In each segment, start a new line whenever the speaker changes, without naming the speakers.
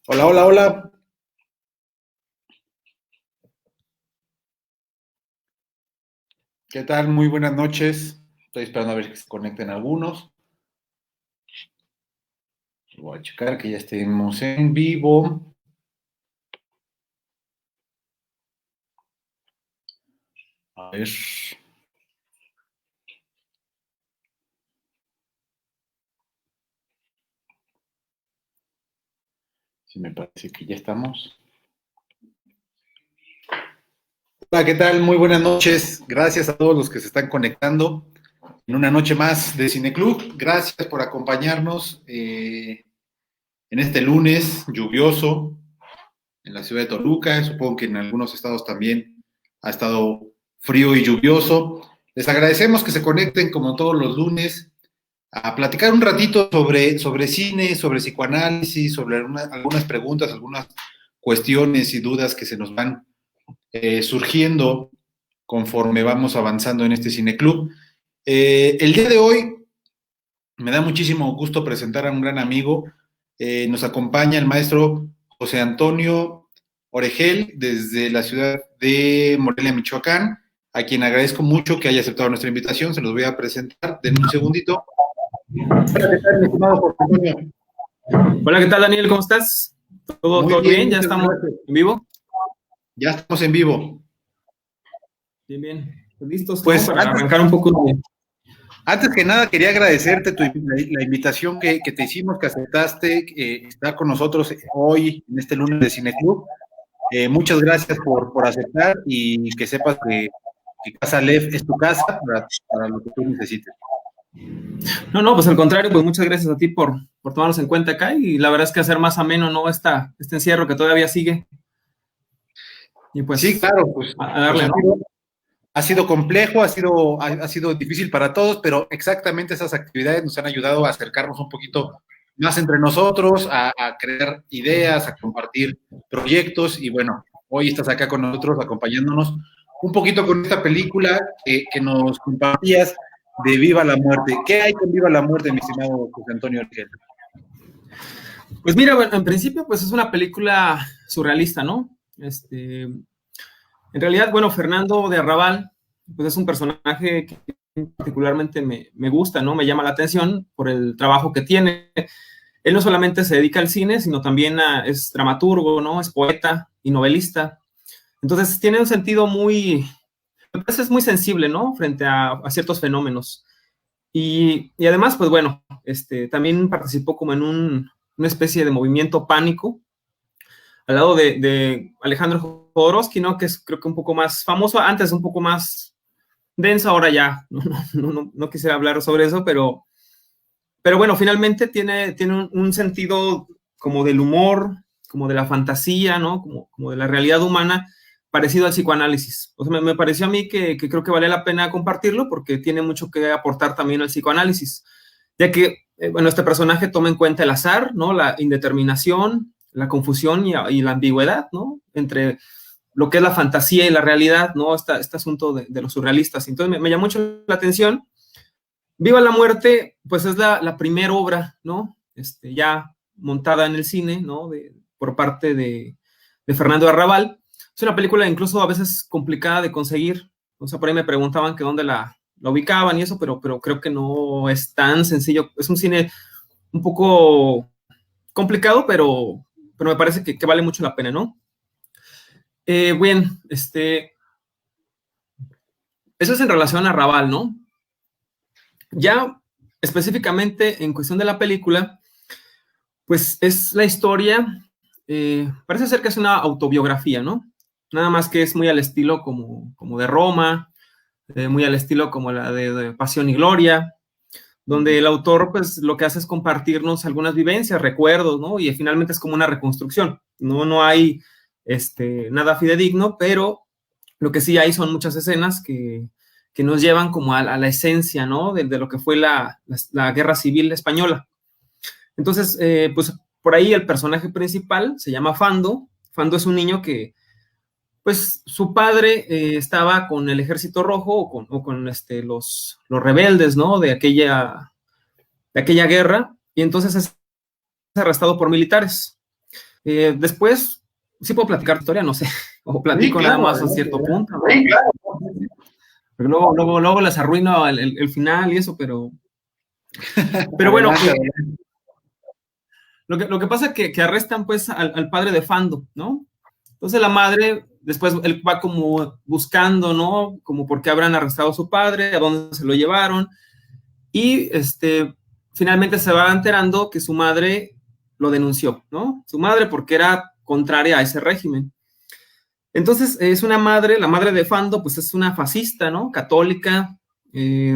Hola, hola, hola. ¿Qué tal? Muy buenas noches. Estoy esperando a ver que se conecten algunos. Voy a checar que ya estemos en vivo. A ver si me parece que ya estamos. Hola, ¿qué tal? Muy buenas noches. Gracias a todos los que se están conectando en una noche más de Cineclub. Gracias por acompañarnos en este lunes lluvioso en la ciudad de Toluca. Supongo que en algunos estados también ha estado frío y lluvioso. Les agradecemos que se conecten como todos los lunes a platicar un ratito sobre cine, sobre psicoanálisis, sobre algunas preguntas, algunas cuestiones y dudas que se nos van surgiendo conforme vamos avanzando en este cineclub. El día de hoy me da muchísimo gusto presentar a un gran amigo. Nos acompaña el maestro José Antonio Oregel desde la ciudad de Morelia, Michoacán, a quien agradezco mucho que haya aceptado nuestra invitación. Se los voy a presentar. Denme un segundito. Hola, ¿qué tal, mi estimado José Antonio?
Hola, ¿qué tal, Daniel? ¿Cómo estás? ¿Todo,
Muy
todo
bien,
bien? ¿Ya
muchas
estamos
gracias.
en vivo?
Ya estamos en vivo.
Bien, bien. Pues listos, ¿no?
Pues
Para arrancar un poco de...
antes que nada quería agradecerte la invitación que te hicimos, que aceptaste estar con nosotros hoy en este lunes de Cineclub. Muchas gracias por aceptar y que sepas que Casa Lef es tu casa para lo que tú necesites.
No, pues al contrario, pues muchas gracias a ti por tomarnos en cuenta acá y la verdad es que hacer más ameno, ¿no? Este encierro que todavía sigue y
Sí,
pues
claro, pues,
a
pues
darle, ¿no?
ha sido complejo, ha sido difícil para todos, pero exactamente esas actividades nos han ayudado a acercarnos un poquito más entre nosotros, a crear ideas, a compartir proyectos y bueno, hoy estás acá con nosotros acompañándonos un poquito con esta película que nos compartías de Viva la Muerte. ¿Qué hay con Viva la Muerte, mi estimado José Antonio Orgel?
Pues mira, bueno, en principio pues es una película surrealista, ¿no? En realidad, bueno, Fernando de Arrabal, pues es un personaje que particularmente me gusta, ¿no? Me llama la atención por el trabajo que tiene. Él no solamente se dedica al cine, sino también es dramaturgo, ¿no? Es poeta y novelista. Entonces tiene un sentido me parece es muy sensible, ¿no? Frente a ciertos fenómenos. Y además, pues bueno, también participó como en una especie de movimiento pánico al lado de Alejandro Jodorowsky, ¿no? Que es creo que un poco más famoso, antes un poco más denso, ahora ya, no quisiera hablar sobre eso, pero bueno, finalmente tiene un sentido como del humor, como de la fantasía, ¿no? Como de la realidad humana, parecido al psicoanálisis. O sea, me pareció a mí que creo que vale la pena compartirlo porque tiene mucho que aportar también al psicoanálisis, ya que, bueno, este personaje toma en cuenta el azar, ¿no? La indeterminación, la confusión y la ambigüedad, ¿no? Entre lo que es la fantasía y la realidad, ¿no? Este asunto de los surrealistas. Entonces me llamó mucho la atención. Viva la Muerte, pues es la primera obra, ¿no? Ya montada en el cine, ¿no? Por parte de Fernando Arrabal. Es una película incluso a veces complicada de conseguir. O sea, por ahí me preguntaban que dónde la ubicaban y eso, pero creo que no es tan sencillo. Es un cine un poco complicado, pero me parece que vale mucho la pena, ¿no? Bien, eso es en relación a Arrabal, ¿no? Ya específicamente en cuestión de la película, pues es la historia, parece ser que es una autobiografía, ¿no? Nada más que es muy al estilo como de Roma, muy al estilo como la de Pasión y Gloria, donde el autor pues lo que hace es compartirnos algunas vivencias, recuerdos, ¿no? Y finalmente es como una reconstrucción. No hay nada fidedigno, pero lo que sí hay son muchas escenas que nos llevan como a la esencia, ¿no? De lo que fue la Guerra Civil Española. Entonces, pues por ahí el personaje principal se llama Fando. Fando es un niño que, pues, su padre estaba con el Ejército Rojo o con los rebeldes, ¿no? De aquella guerra, y entonces es arrestado por militares. Después, sí puedo platicar tu historia, no sé, o platico
Sí, claro,
nada más a cierto punto, ¿no? Sí, claro. Pero luego les arruino el final y eso, pero bueno, lo que pasa es que arrestan pues al padre de Fando, ¿no? Entonces la madre, después él va como buscando, ¿no? Como por qué habrán arrestado a su padre, a dónde se lo llevaron, y finalmente se va enterando que su madre lo denunció, ¿no? Su madre porque era contraria a ese régimen. Entonces es una madre, la madre de Fando, pues es una fascista, ¿no? Católica, y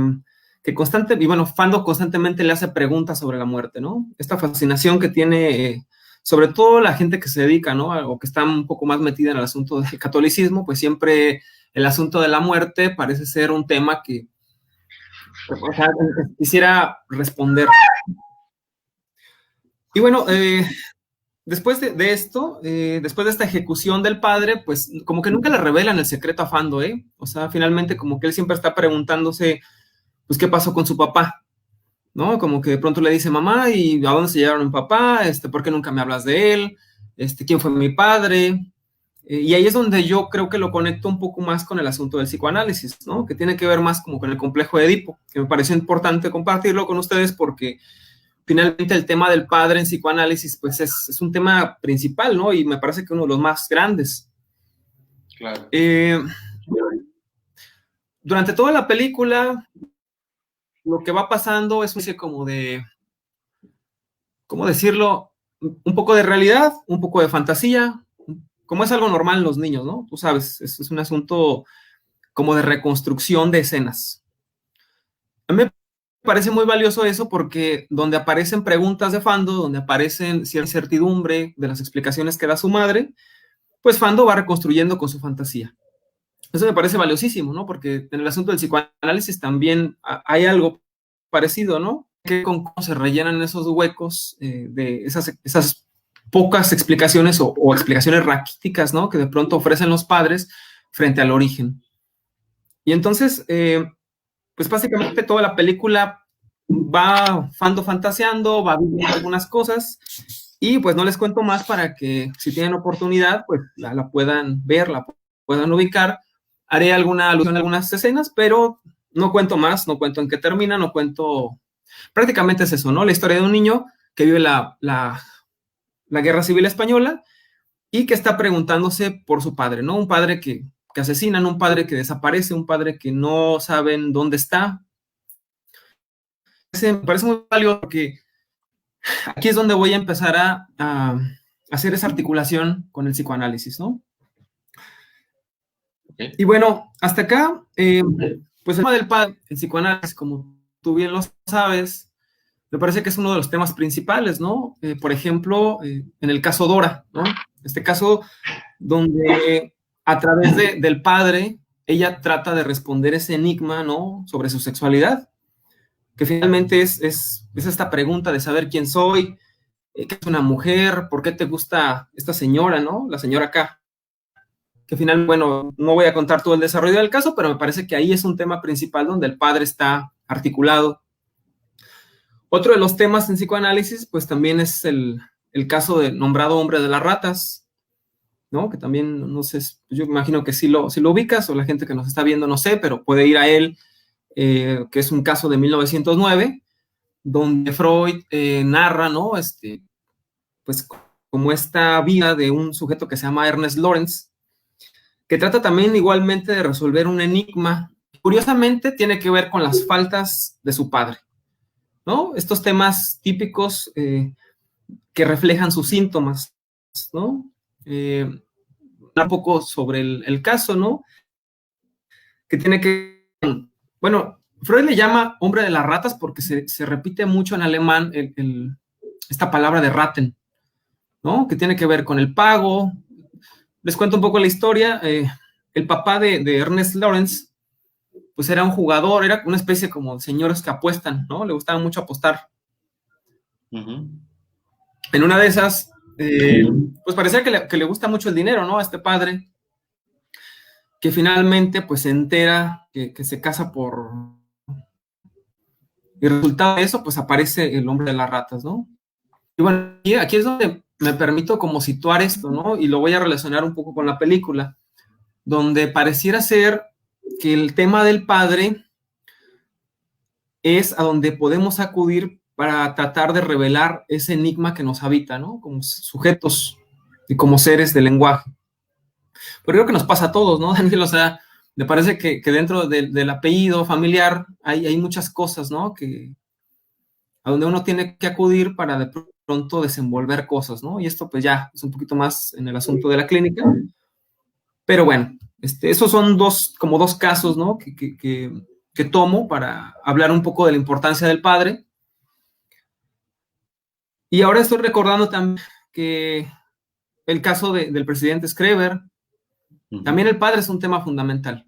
bueno, Fando constantemente le hace preguntas sobre la muerte, ¿no? Esta fascinación que tiene, sobre todo la gente que se dedica, ¿no? O que está un poco más metida en el asunto del catolicismo, pues siempre el asunto de la muerte parece ser un tema que, o sea, quisiera responder. Y bueno, después de esto, después de esta ejecución del padre, pues como que nunca le revelan el secreto a Fando, ¿eh? O sea, finalmente como que él siempre está preguntándose, pues, ¿qué pasó con su papá? ¿No? Como que de pronto le dice, mamá, ¿y a dónde se llevaron mi papá? ¿Por qué nunca me hablas de él? ¿Quién fue mi padre? Y ahí es donde yo creo que lo conecto un poco más con el asunto del psicoanálisis, ¿no? Que tiene que ver más como con el complejo de Edipo, que me pareció importante compartirlo con ustedes porque finalmente el tema del padre en psicoanálisis, pues es un tema principal, ¿no? Y me parece que uno de los más grandes.
Claro.
Durante toda la película, lo que va pasando es como de, ¿cómo decirlo? Un poco de realidad, un poco de fantasía, como es algo normal en los niños, ¿no? Tú sabes, es un asunto como de reconstrucción de escenas. A mí me parece muy valioso eso porque donde aparecen preguntas de Fando, donde aparecen cierta incertidumbre de las explicaciones que da su madre, pues Fando va reconstruyendo con su fantasía. Eso me parece valiosísimo, ¿no? Porque en el asunto del psicoanálisis también hay algo parecido, ¿no? Que con cómo se rellenan esos huecos de esas pocas explicaciones o explicaciones raquíticas, ¿no? Que de pronto ofrecen los padres frente al origen. Y entonces, pues básicamente toda la película va Fando fantaseando, va viviendo algunas cosas y pues no les cuento más para que si tienen oportunidad, pues la puedan ver, la puedan ubicar. Haré alguna alusión a algunas escenas, pero no cuento más, no cuento en qué termina, no cuento... Prácticamente es eso, ¿no? La historia de un niño que vive la Guerra Civil Española y que está preguntándose por su padre, ¿no? Un padre que asesinan, un padre que desaparece, un padre que no saben dónde está. Me parece muy valioso porque aquí es donde voy a empezar a hacer esa articulación con el psicoanálisis, ¿no? Okay. Y bueno, hasta acá, pues el tema del padre, el psicoanálisis, como tú bien lo sabes, me parece que es uno de los temas principales, ¿no? Por ejemplo, en el caso Dora, ¿no? Este caso donde a través del padre, ella trata de responder ese enigma, ¿no? Sobre su sexualidad, que finalmente es esta pregunta de saber quién soy, qué es una mujer, por qué te gusta esta señora, ¿no? La señora K. Que finalmente, bueno, no voy a contar todo el desarrollo del caso, pero me parece que ahí es un tema principal donde el padre está articulado. Otro de los temas en psicoanálisis, pues también es el caso de nombrado hombre de las ratas, ¿no? Que también, no sé, yo imagino que si lo ubicas, o la gente que nos está viendo, no sé, pero puede ir a él, que es un caso de 1909, donde Freud narra, ¿no? Pues como esta vida de un sujeto que se llama Ernest Lawrence, que trata también igualmente de resolver un enigma. Curiosamente, tiene que ver con las faltas de su padre, ¿no? Estos temas típicos que reflejan sus síntomas, ¿no? Un poco sobre el caso, ¿no? Que tiene que... Bueno, Freud le llama hombre de las ratas porque se repite mucho en alemán esta palabra de Ratten, ¿no? Que tiene que ver con el pago. Les cuento un poco la historia. El papá de Ernest Lawrence, pues era un jugador, era una especie como de señores que apuestan, ¿no? Le gustaba mucho apostar. En una de esas, pues parecía que le gusta mucho el dinero, ¿no? A este padre, que finalmente pues se entera que se casa por... Y resultado de eso, pues aparece el hombre de las ratas, ¿no? Y bueno, aquí es donde me permito como situar esto, ¿no? Y lo voy a relacionar un poco con la película, donde pareciera ser que el tema del padre es a donde podemos acudir para tratar de revelar ese enigma que nos habita, ¿no? Como sujetos y como seres de lenguaje. Pero creo que nos pasa a todos, ¿no, Daniel? O sea, me parece que dentro del apellido familiar hay muchas cosas, ¿no? A donde uno tiene que acudir para de pronto desenvolver cosas, ¿no? Y esto pues ya es un poquito más en el asunto de la clínica. Pero bueno, esos son como dos casos, ¿no? Que tomo para hablar un poco de la importancia del padre. Y ahora estoy recordando también que el caso del presidente Schreber, también el padre es un tema fundamental.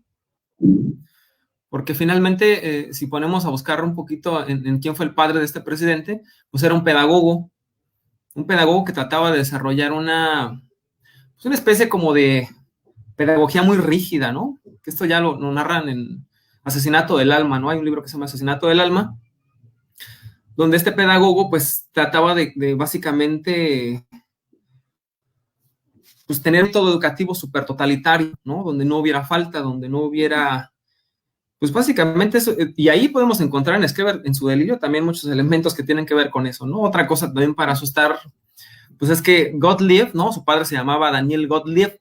Porque finalmente, si ponemos a buscar un poquito en quién fue el padre de este presidente, pues era un pedagogo que trataba de desarrollar una especie como de pedagogía muy rígida, ¿no? Que esto ya lo narran en Asesinato del Alma, ¿no? Hay un libro que se llama Asesinato del Alma, donde este pedagogo pues trataba de básicamente pues tener un método educativo súper totalitario, ¿no? Donde no hubiera falta, donde no hubiera, pues básicamente eso, y ahí podemos encontrar en Schreber, en su delirio, también muchos elementos que tienen que ver con eso, ¿no? Otra cosa también para asustar, pues es que Gottlieb, ¿no? Su padre se llamaba Daniel Gottlieb,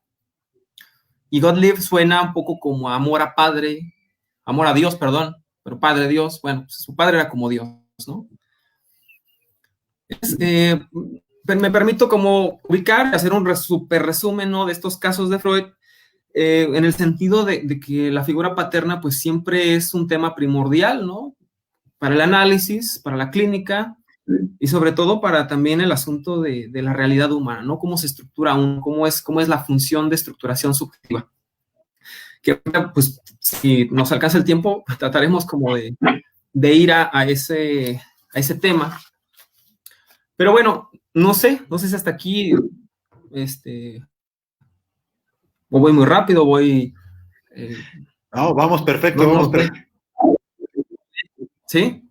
y Gottlieb suena un poco como amor a padre, amor a Dios, perdón, pero padre Dios, bueno, pues su padre era como Dios, ¿no? Me permito como ubicar, hacer un super resumen, ¿no? De estos casos de Freud, en el sentido de que la figura paterna pues siempre es un tema primordial, ¿no? Para el análisis, para la clínica y sobre todo para también el asunto de la realidad humana, ¿no? Cómo se estructura uno, cómo es la función de estructuración subjetiva. Que pues si nos alcanza el tiempo trataremos como de ir a ese tema. Pero bueno, no sé si hasta aquí o voy muy rápido, voy...
No, vamos perfecto,
no,
vamos perfecto.
¿Sí?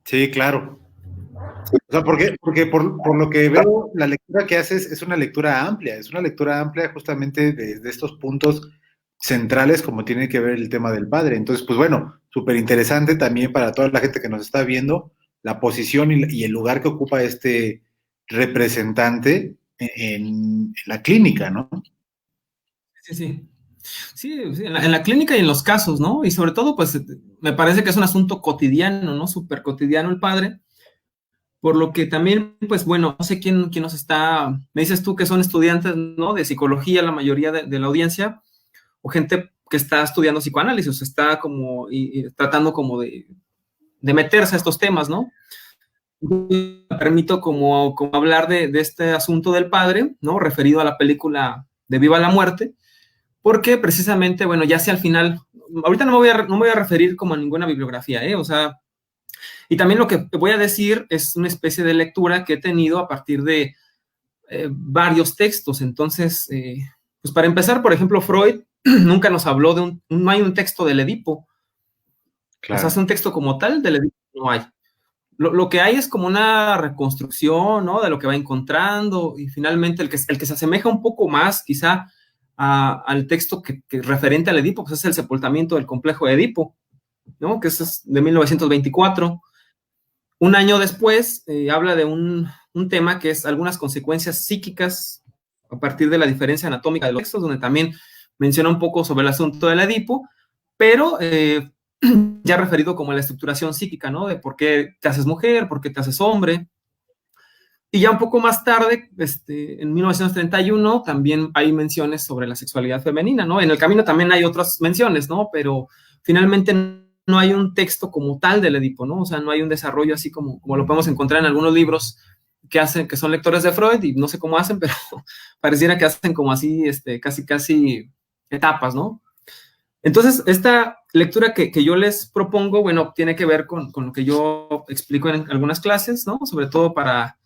Sí, claro. O sea, porque por lo que veo, la lectura que haces es una lectura amplia justamente de estos puntos centrales como tiene que ver el tema del padre. Entonces, pues bueno, súper interesante también para toda la gente que nos está viendo, la posición y el lugar que ocupa este representante en la clínica, ¿no?
Sí, sí. Sí, en la clínica y en los casos, ¿no? Y sobre todo, pues, me parece que es un asunto cotidiano, ¿no? Súper cotidiano el padre. Por lo que también, pues, bueno, no sé quién nos está... Me dices tú que son estudiantes, ¿no? De psicología, la mayoría de la audiencia, o gente que está estudiando psicoanálisis, está como y tratando como de meterse a estos temas, ¿no? Me permito como hablar de este asunto del padre, ¿no? Referido a la película de Viva la Muerte, porque precisamente, bueno, ya sea al final, ahorita no me voy a referir como a ninguna bibliografía, ¿eh? O sea, y también lo que voy a decir es una especie de lectura que he tenido a partir de varios textos. Entonces, pues para empezar, por ejemplo, Freud nunca nos habló no hay un texto del Edipo. Claro. O sea, es un texto como tal del Edipo, no hay. Lo que hay es como una reconstrucción, ¿no? De lo que va encontrando y finalmente el que se asemeja un poco más quizá al texto que referente al Edipo, pues es el sepultamiento del complejo de Edipo, ¿no? Que es de 1924. Un año después habla de un tema que es algunas consecuencias psíquicas a partir de la diferencia anatómica de los textos, donde también menciona un poco sobre el asunto del Edipo, pero ya referido como a la estructuración psíquica, ¿no? De por qué te haces mujer, por qué te haces hombre. Y ya un poco más tarde, en 1931, también hay menciones sobre la sexualidad femenina, ¿no? En el camino también hay otras menciones, ¿no? Pero finalmente no hay un texto como tal del Edipo, ¿no? O sea, no hay un desarrollo así como lo podemos encontrar en algunos libros que son lectores de Freud, y no sé cómo hacen, pero pareciera que hacen como así, casi etapas, ¿no? Entonces, esta lectura que yo les propongo, bueno, tiene que ver con lo que yo explico en algunas clases, ¿no? Sobre todo para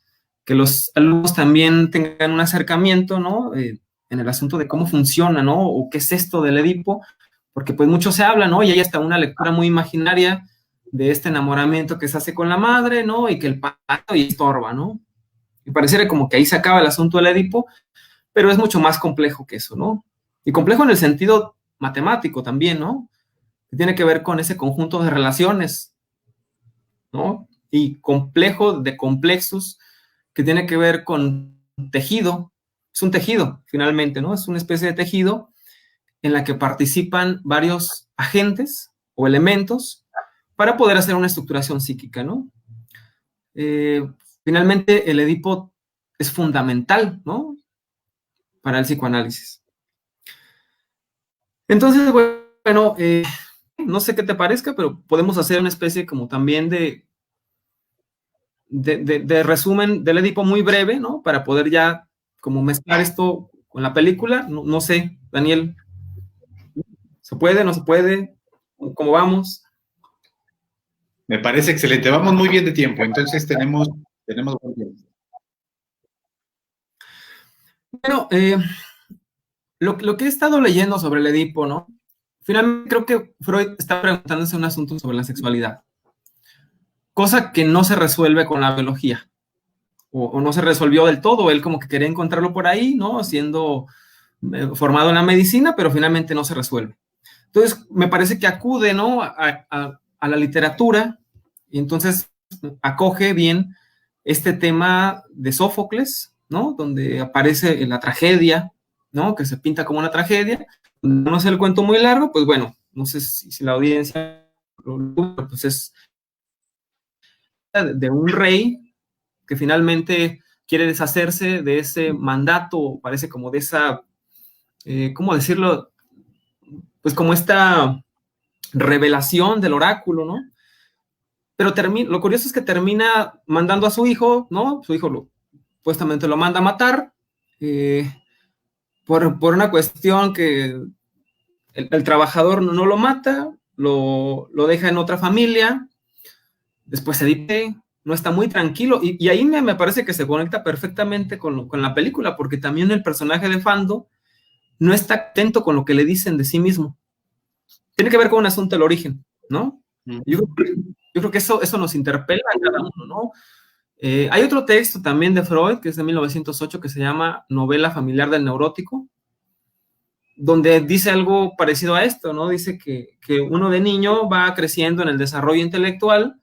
que los alumnos también tengan un acercamiento, ¿no? En el asunto de cómo funciona, ¿no? O qué es esto del Edipo, porque pues mucho se habla, ¿no? Y hay hasta una lectura muy imaginaria de este enamoramiento que se hace con la madre, ¿no? Y que el padre y estorba, ¿no? Y pareciera como que ahí se acaba el asunto del Edipo, pero es mucho más complejo que eso, ¿no? Y complejo en el sentido matemático también, ¿no? Que tiene que ver con ese conjunto de relaciones, ¿no? Y complejo de complexos, que tiene que ver con tejido. Es un tejido, finalmente, ¿no? Es una especie de tejido en la que participan varios agentes o elementos para poder hacer una estructuración psíquica, ¿no? Finalmente, el Edipo es fundamental, ¿no? Para el psicoanálisis. Entonces, bueno, no sé qué te parezca, pero podemos hacer una especie como también de resumen del Edipo muy breve, ¿no? Para poder ya como mezclar esto con la película. No, no sé, Daniel, ¿se puede, no se puede? ¿Cómo vamos?
Me parece excelente. Vamos muy bien de tiempo, entonces tenemos buen tiempo.
Bueno, lo que he estado leyendo sobre el Edipo, ¿no? Finalmente creo que Freud está preguntándose un asunto sobre la sexualidad, cosa que no se resuelve con la biología, o no se resolvió del todo. Él como que quería encontrarlo por ahí, ¿no? Siendo formado en la medicina, pero finalmente no se resuelve. Entonces, me parece que acude, ¿no? A la literatura, y entonces acoge bien este tema de Sófocles, ¿no? Donde aparece la tragedia, ¿no? Que se pinta como una tragedia. No es el cuento muy largo, pues bueno, no sé si la audiencia, pues es de un rey que finalmente quiere deshacerse de ese mandato, parece como de esa, ¿cómo decirlo? Pues como esta revelación del oráculo, ¿no? Pero lo curioso es que termina mandando a su hijo, ¿no? Su hijo supuestamente lo manda a matar por una cuestión que el trabajador no lo mata, lo deja en otra familia, después se dice, no está muy tranquilo, y ahí me parece que se conecta perfectamente con la película, porque también el personaje de Fando no está atento con lo que le dicen de sí mismo. Tiene que ver con un asunto del origen, ¿no? Yo creo que eso nos interpela a cada uno, ¿no? Hay otro texto también de Freud, que es de 1908, que se llama Novela familiar del neurótico, donde dice algo parecido a esto, ¿no? Dice que uno de niño va creciendo en el desarrollo intelectual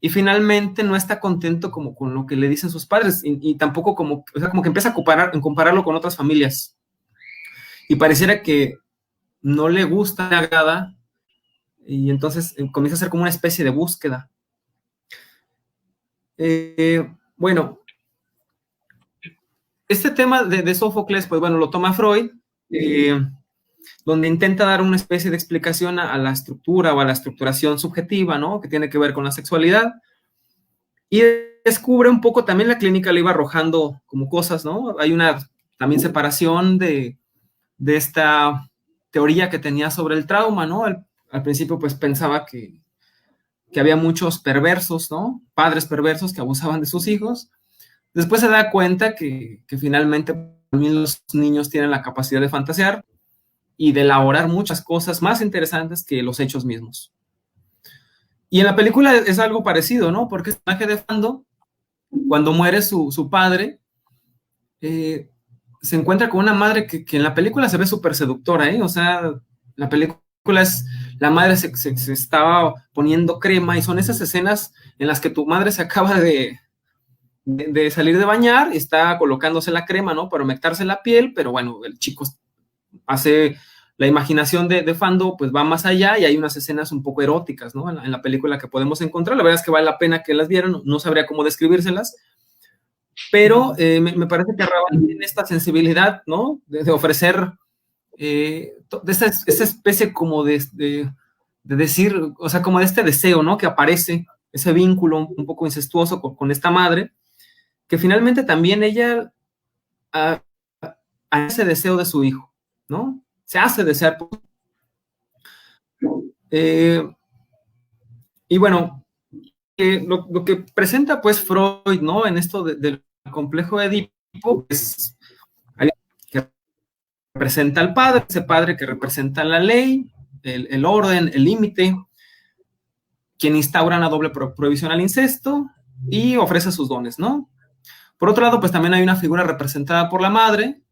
y finalmente no está contento como con lo que le dicen sus padres y tampoco como, o sea, como que empieza a compararlo con otras familias y pareciera que no le gusta, le agrada, y entonces comienza a ser como una especie de búsqueda. Bueno, este tema de Sófocles, pues bueno, lo toma Freud, donde intenta dar una especie de explicación a la estructura o a la estructuración subjetiva, ¿no? Que tiene que ver con la sexualidad. Y descubre un poco, también la clínica le iba arrojando como cosas, ¿no? Hay una también separación de esta teoría que tenía sobre el trauma, ¿no? Al principio pues pensaba que había muchos perversos, ¿no? Padres perversos que abusaban de sus hijos. Después se da cuenta que finalmente también los niños tienen la capacidad de fantasear y de elaborar muchas cosas más interesantes que los hechos mismos. Y en la película es algo parecido, ¿no? Porque el personaje de Fando, cuando muere su padre, se encuentra con una madre que en la película se ve súper seductora, ¿eh? O sea, la película es, la madre se estaba poniendo crema y son esas escenas en las que tu madre se acaba de salir de bañar y está colocándose la crema, ¿no? Para humectarse la piel, pero bueno, el chico hace, la imaginación de Fando pues va más allá y hay unas escenas un poco eróticas, ¿no? En la película que podemos encontrar, la verdad es que vale la pena que las vieran, no sabría cómo describírselas, pero me parece que Arrabal tiene esta sensibilidad, ¿no? De ofrecer esa especie como de decir, o sea, como de este deseo, ¿no? Que aparece, ese vínculo un poco incestuoso con esta madre, que finalmente también ella a ese deseo de su hijo, ¿no? Se hace desear. Y bueno, lo que presenta pues Freud, ¿no? En esto del complejo de Edipo, es que representa al padre, ese padre que representa la ley, el orden, el límite, quien instaura una doble prohibición al incesto y ofrece sus dones, ¿no? Por otro lado, pues también hay una figura representada por la madre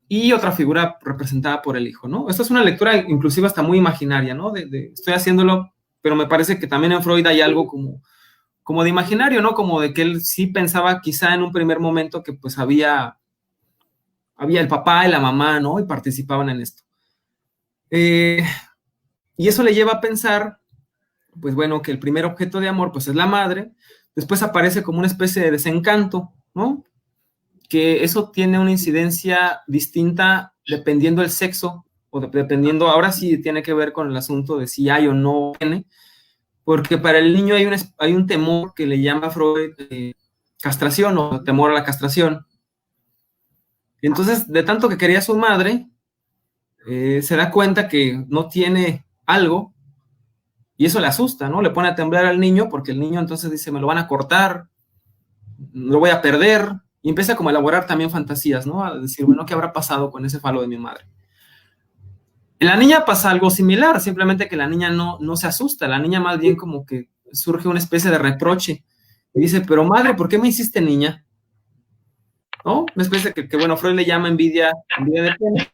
y otra figura representada por el hijo, ¿no? Esta es una lectura inclusive hasta muy imaginaria, ¿no? Estoy haciéndolo, pero me parece que también en Freud hay algo como de imaginario, ¿no? Como de que él sí pensaba quizá en un primer momento que pues había el papá y la mamá, ¿no? Y participaban en esto. Y eso le lleva a pensar, pues bueno, que el primer objeto de amor pues es la madre, después aparece como una especie de desencanto, ¿no? Que eso tiene una incidencia distinta dependiendo del sexo, o dependiendo, ahora sí tiene que ver con el asunto de si hay o no tiene, porque para el niño hay un temor que le llama Freud castración o temor a la castración. Entonces, de tanto que quería a su madre, se da cuenta que no tiene algo y eso le asusta, ¿no? Le pone a temblar al niño porque el niño entonces dice, me lo van a cortar, lo voy a perder, y empieza como a elaborar también fantasías, ¿no? A decir, bueno, ¿qué habrá pasado con ese falo de mi madre? En la niña pasa algo similar, simplemente que la niña no se asusta, la niña más bien como que surge una especie de reproche y dice, pero madre, ¿por qué me hiciste niña? ¿No? Una especie que bueno, Freud le llama envidia de pena.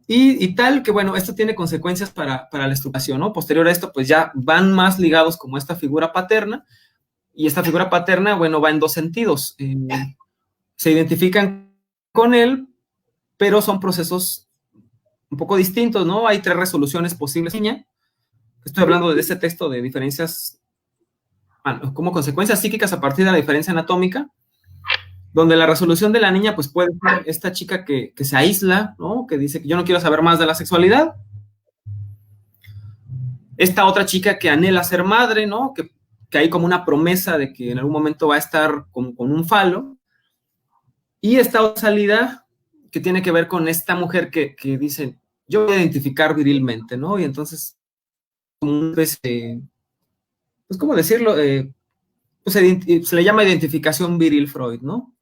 Y tal que, bueno, esto tiene consecuencias para la estructuración, ¿no? Posterior a esto, pues ya van más ligados como esta figura paterna, y esta figura paterna, bueno, va en dos sentidos. Se identifican con él, pero son procesos un poco distintos, ¿no? Hay 3 resoluciones posibles. Estoy hablando de este texto de diferencias, como consecuencias psíquicas a partir de la diferencia anatómica, donde la resolución de la niña pues puede ser esta chica que se aísla, ¿no? Que dice que yo no quiero saber más de la sexualidad. Esta otra chica que anhela ser madre, ¿no? Que hay como una promesa de que en algún momento va a estar con un falo. Y esta otra salida que tiene que ver con esta mujer que dice, yo voy a identificar virilmente, ¿no? Y entonces, pues, ¿cómo decirlo? Pues se le llama identificación viril Freud, ¿no?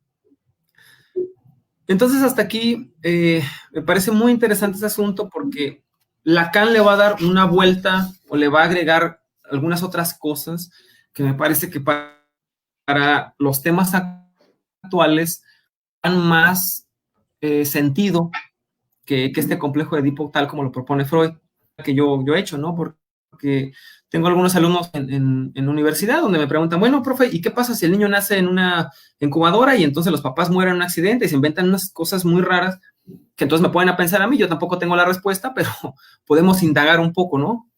Entonces, hasta aquí me parece muy interesante este asunto porque Lacan le va a dar una vuelta o le va a agregar algunas otras cosas que me parece que para los temas actuales dan más sentido que este complejo de Edipo tal como lo propone Freud, que yo he hecho, ¿no? Porque tengo algunos alumnos en universidad donde me preguntan, bueno, profe, ¿y qué pasa si el niño nace en una incubadora y entonces los papás mueren en un accidente y se inventan unas cosas muy raras que entonces me ponen a pensar a mí? Yo tampoco tengo la respuesta, pero podemos indagar un poco, ¿no?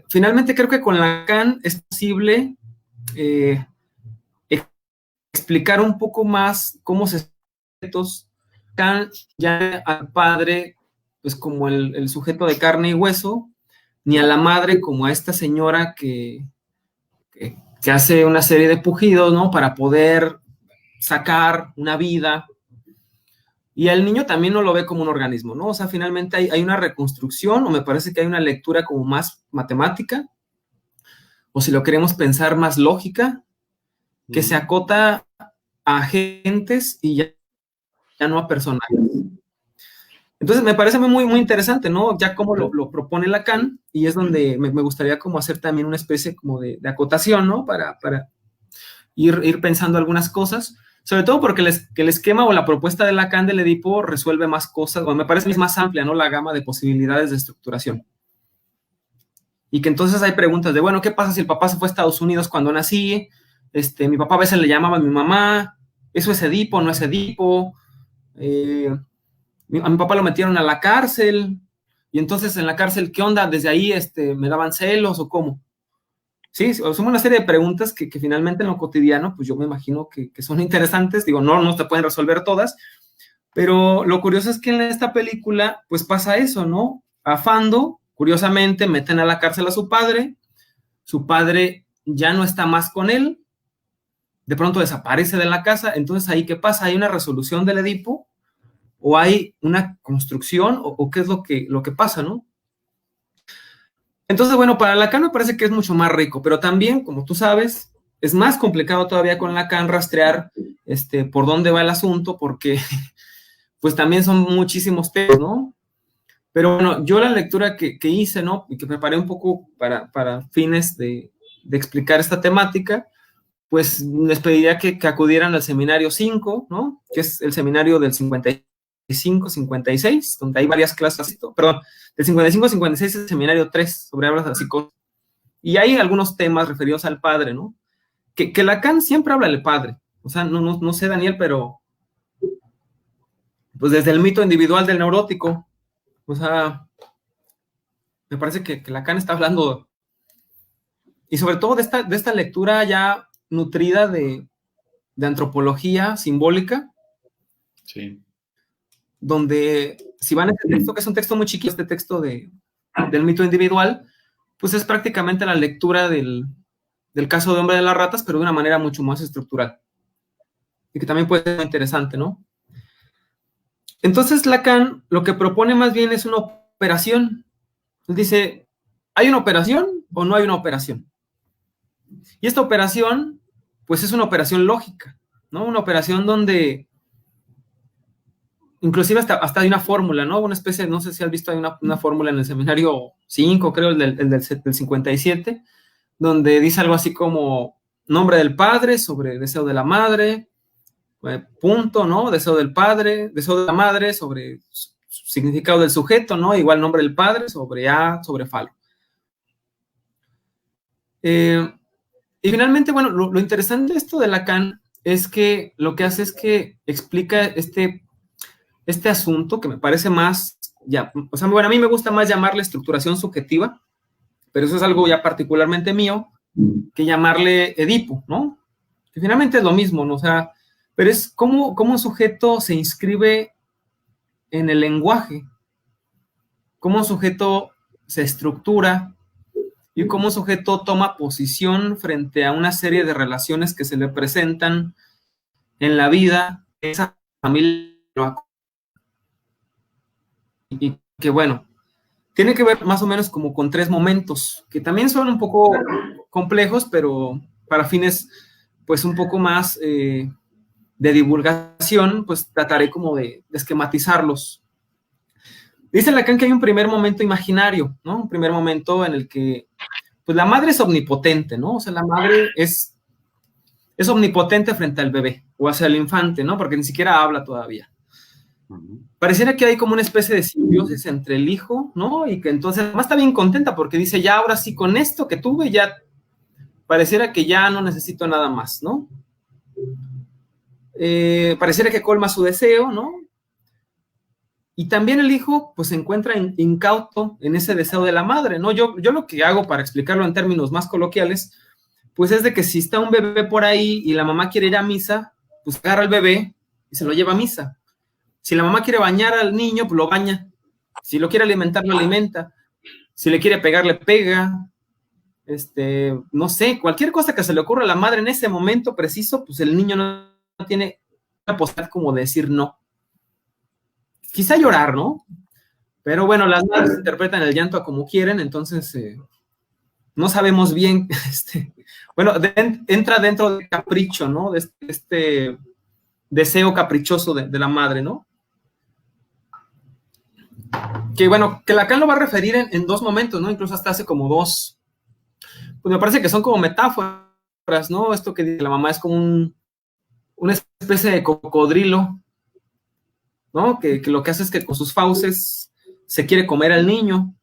Finalmente creo que con Lacan es posible explicar un poco más cómo se Lacan ya al padre pues como el sujeto de carne y hueso, ni a la madre como a esta señora que hace una serie de pujidos, ¿no? Para poder sacar una vida. Y al niño también no lo ve como un organismo, ¿no? O sea, finalmente hay una reconstrucción, o me parece que hay una lectura como más matemática, o si lo queremos pensar más lógica, que se acota a agentes y ya no a personajes. Entonces me parece muy, muy interesante, ¿no? Ya como lo propone Lacan, y es donde me gustaría como hacer también una especie como de acotación, ¿no? Para ir pensando algunas cosas, sobre todo porque el esquema o la propuesta de Lacan del Edipo resuelve más cosas, o me parece que es más amplia, ¿no? La gama de posibilidades de estructuración. Y que entonces hay preguntas de, bueno, ¿qué pasa si el papá se fue a Estados Unidos cuando nací? Mi papá a veces le llamaba a mi mamá, ¿eso es Edipo, no es Edipo? A mi papá lo metieron a la cárcel, y entonces en la cárcel, ¿qué onda? Desde ahí me daban celos o cómo. Sí, son una serie de preguntas que finalmente en lo cotidiano, pues yo me imagino que son interesantes. Digo, no te pueden resolver todas, pero lo curioso es que en esta película, pues pasa eso, ¿no? A Fando, curiosamente, meten a la cárcel a su padre ya no está más con él, de pronto desaparece de la casa, entonces ahí, ¿qué pasa? ¿Hay una resolución del Edipo? ¿O hay una construcción? ¿O qué es lo que pasa, no? Entonces, bueno, para Lacan me parece que es mucho más rico, pero también, como tú sabes, es más complicado todavía con Lacan rastrear por dónde va el asunto, porque pues también son muchísimos temas, ¿no? Pero bueno, yo la lectura que hice, ¿no? Y que preparé un poco para fines de explicar esta temática, pues les pediría que acudieran al seminario 5, ¿no? Que es el seminario del 55, 56, donde hay varias clases, perdón, del 55 56 es el seminario 3, sobre hablas de la psicología. Y hay algunos temas referidos al padre, ¿no? Que Lacan siempre habla del padre. O sea, no sé, Daniel, pero pues desde el mito individual del neurótico, o sea, me parece que Lacan está hablando, y sobre todo de esta lectura ya nutrida de antropología simbólica,
Sí.
donde si van a este texto, que es un texto muy chiquito, este texto del mito individual, pues es prácticamente la lectura del caso de Hombre de las Ratas, pero de una manera mucho más estructural. Y que también puede ser interesante, ¿no? Entonces Lacan lo que propone más bien es una operación. Él dice, ¿hay una operación o no hay una operación? Y esta operación, pues es una operación lógica, ¿no? Una operación donde inclusive hasta hay una fórmula, ¿no? Una especie, no sé si has visto, hay una fórmula en el seminario 5, creo, el del 57, donde dice algo así como nombre del padre sobre deseo de la madre, punto, ¿no? Deseo del padre, deseo de la madre sobre significado del sujeto, ¿no? Igual nombre del padre sobre A, sobre falo. Y finalmente, bueno, lo interesante de esto de Lacan es que lo que hace es que explica este asunto que me parece más, ya, o sea, bueno, a mí me gusta más llamarle estructuración subjetiva, pero eso es algo ya particularmente mío, que llamarle Edipo, ¿no? Que finalmente es lo mismo, ¿no? O sea, pero es cómo un sujeto se inscribe en el lenguaje, cómo un sujeto se estructura y cómo un sujeto toma posición frente a una serie de relaciones que se le presentan en la vida de esa familia. Y que bueno, tiene que ver más o menos como con 3 momentos, que también son un poco complejos, pero para fines pues un poco más de divulgación, pues trataré como de esquematizarlos. Dice Lacan que hay un primer momento imaginario, ¿no? Un primer momento en el que pues la madre es omnipotente, ¿no? O sea, la madre es omnipotente frente al bebé o hacia el infante, ¿no? Porque ni siquiera habla todavía. Pareciera que hay como una especie de simbiosis entre el hijo, ¿no? Y que entonces además está bien contenta porque dice, ya ahora sí con esto que tuve, ya pareciera que ya no necesito nada más, ¿no? Pareciera que colma su deseo, ¿no? Y también el hijo, pues, se encuentra incauto en ese deseo de la madre, ¿no? Yo lo que hago para explicarlo en términos más coloquiales, pues es de que si está un bebé por ahí y la mamá quiere ir a misa, pues agarra al bebé y se lo lleva a misa. Si la mamá quiere bañar al niño, pues lo baña. Si lo quiere alimentar, lo alimenta. Si le quiere pegar, le pega. No sé, cualquier cosa que se le ocurra a la madre en ese momento preciso, pues el niño no tiene la posibilidad como de decir no. Quizá llorar, ¿no? Pero bueno, las madres interpretan el llanto a como quieren, entonces no sabemos bien, bueno, entra dentro del capricho, ¿no? De este deseo caprichoso de la madre, ¿no? Que bueno, que Lacan lo va a referir en 2 momentos, ¿no? Incluso hasta hace como 2, pues me parece que son como metáforas, ¿no? Esto que dice la mamá es como una especie de cocodrilo, ¿no? Que lo que hace es que con sus fauces se quiere comer al niño.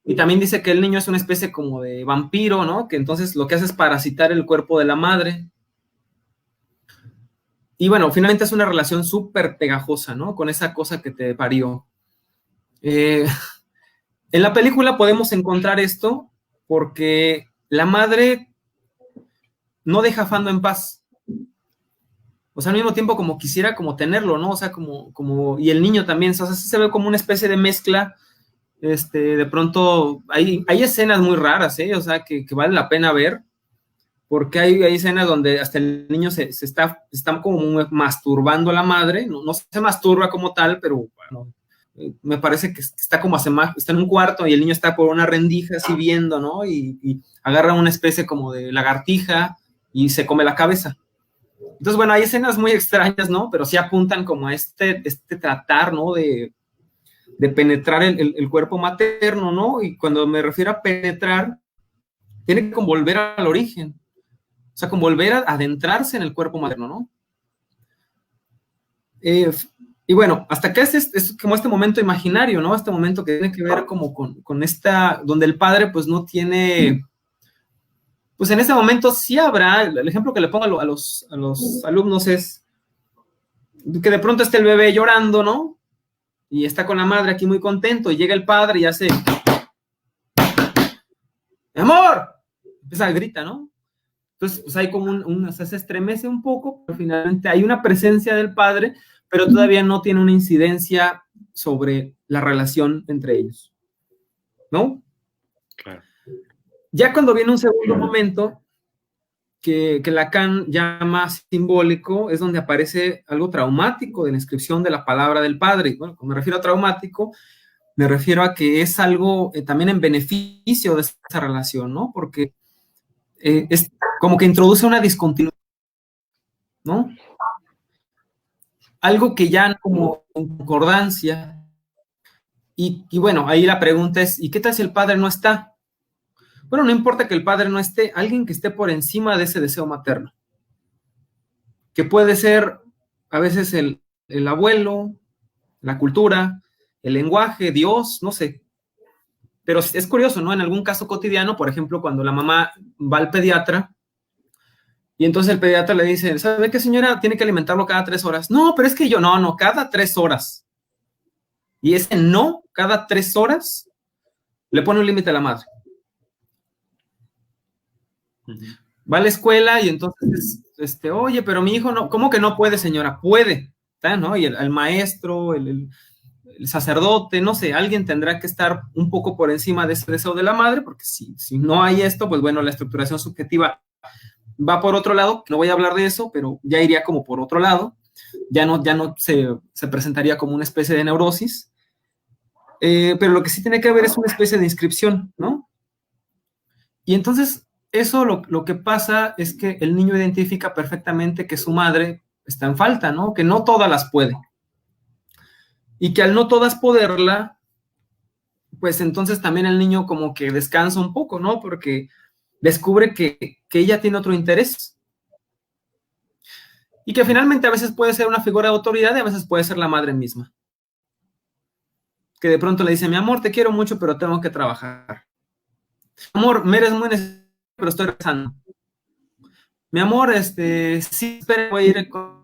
Y también dice que el niño es una especie como de vampiro, ¿no? Que entonces lo que hace es parasitar el cuerpo de la madre. Y bueno, finalmente es una relación súper pegajosa, ¿no? Con esa cosa que te parió. En la película podemos encontrar esto porque la madre no deja a Fando en paz. O sea, al mismo tiempo como quisiera como tenerlo, ¿no? O sea, como y el niño también, o sea, se ve como una especie de mezcla. De pronto hay escenas muy raras, ¿eh? O sea, que vale la pena ver, porque hay escenas donde hasta el niño se está como masturbando a la madre, no se masturba como tal, pero bueno, me parece que está como está en un cuarto y el niño está por una rendija así viendo, ¿no? Y agarra una especie como de lagartija y se come la cabeza. Entonces, bueno, hay escenas muy extrañas, ¿no? Pero sí apuntan como a este tratar, ¿no? De penetrar el cuerpo materno, ¿no? Y cuando me refiero a penetrar, tiene que volver al origen. O sea, como volver a adentrarse en el cuerpo materno, ¿no? Y bueno, hasta acá es como este momento imaginario, ¿no? Este momento que tiene que ver como con esta, donde el padre pues no tiene, pues en ese momento sí habrá, el ejemplo que le pongo a los alumnos es que de pronto esté el bebé llorando, ¿no? Y está con la madre aquí muy contento, y llega el padre y hace, ¡mi amor! Empieza a gritar, ¿no? Entonces, pues hay como o sea, se estremece un poco, pero finalmente hay una presencia del padre, pero todavía no tiene una incidencia sobre la relación entre ellos, ¿no?
Claro.
Ya cuando viene un segundo momento, que Lacan llama simbólico, es donde aparece algo traumático de la inscripción de la palabra del padre. Bueno, cuando me refiero a traumático, me refiero a que es algo también en beneficio de esa relación, ¿no? Porque es como que introduce una discontinuidad, ¿no? Algo que ya como en concordancia. Y bueno, ahí la pregunta es, ¿y qué tal si el padre no está? Bueno, no importa que el padre no esté, alguien que esté por encima de ese deseo materno, que puede ser a veces el abuelo, la cultura, el lenguaje, Dios, no sé. Pero es curioso, ¿no? En algún caso cotidiano, por ejemplo, cuando la mamá va al pediatra, y entonces el pediatra le dice, ¿sabe qué, señora? Tiene que alimentarlo cada 3 horas. No, pero es que yo, no, cada 3 horas. Y ese no, cada 3 horas, le pone un límite a la madre. Va a la escuela y entonces, oye, pero mi hijo no, ¿cómo que no puede, señora? Puede, ¿no? Y el maestro, el sacerdote, no sé, alguien tendrá que estar un poco por encima de ese deseo de la madre, porque si no hay esto, pues bueno, la estructuración subjetiva va por otro lado, no voy a hablar de eso, pero ya iría como por otro lado, ya no se presentaría como una especie de neurosis, pero lo que sí tiene que haber es una especie de inscripción, ¿no? Y entonces eso lo que pasa es que el niño identifica perfectamente que su madre está en falta, ¿no? Que no todas las puede. Y que al no todas poderla, pues entonces también el niño como que descansa un poco, ¿no? Porque descubre que ella tiene otro interés. Y que finalmente a veces puede ser una figura de autoridad y a veces puede ser la madre misma. Que de pronto le dice, mi amor, te quiero mucho, pero tengo que trabajar. Mi amor, me eres muy necesario, pero estoy rezando. Mi amor, sí, espera, voy a ir con...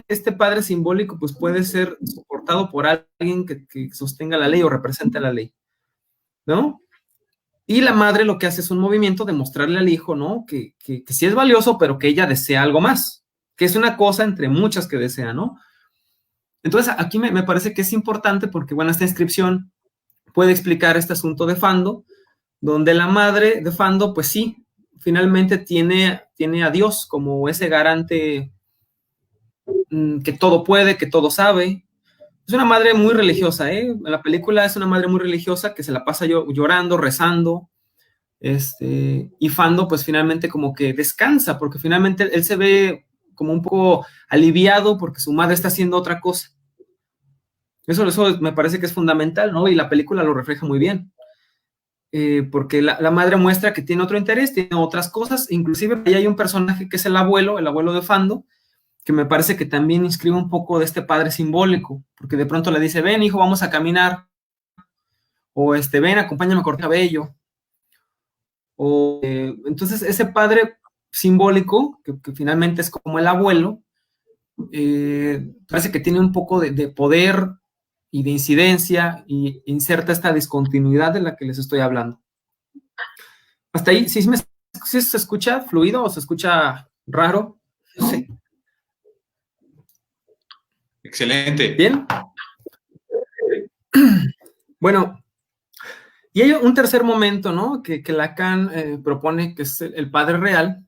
Este padre simbólico pues puede ser soportado por alguien que sostenga la ley o represente la ley, ¿no? Y la madre lo que hace es un movimiento de mostrarle al hijo, ¿no? Que sí es valioso, pero que ella desea algo más, que es una cosa entre muchas que desea, ¿no? Entonces aquí me parece que es importante porque, bueno, esta inscripción puede explicar este asunto de Fando, donde la madre de Fando, pues sí, finalmente tiene a Dios como ese garante que todo puede, que todo sabe. Es una madre muy religiosa, ¿eh? En la película es una madre muy religiosa que se la pasa llorando, rezando, y Fando pues finalmente como que descansa, porque finalmente él se ve como un poco aliviado porque su madre está haciendo otra cosa. Eso me parece que es fundamental, ¿no? Y la película lo refleja muy bien. Porque la madre muestra que tiene otro interés, tiene otras cosas, inclusive ahí hay un personaje que es el abuelo de Fando, que me parece que también inscribe un poco de este padre simbólico, porque de pronto le dice, ven hijo, vamos a caminar, o ven, acompáñame a cortar cabello, o entonces ese padre simbólico, que finalmente es como el abuelo, parece que tiene un poco de poder y de incidencia, y inserta esta discontinuidad de la que les estoy hablando. Hasta ahí, ¿sí se escucha fluido o se escucha raro? No sé.
Excelente.
Bien. Bueno, y hay un tercer momento, ¿no? Que Lacan propone, que es el padre real.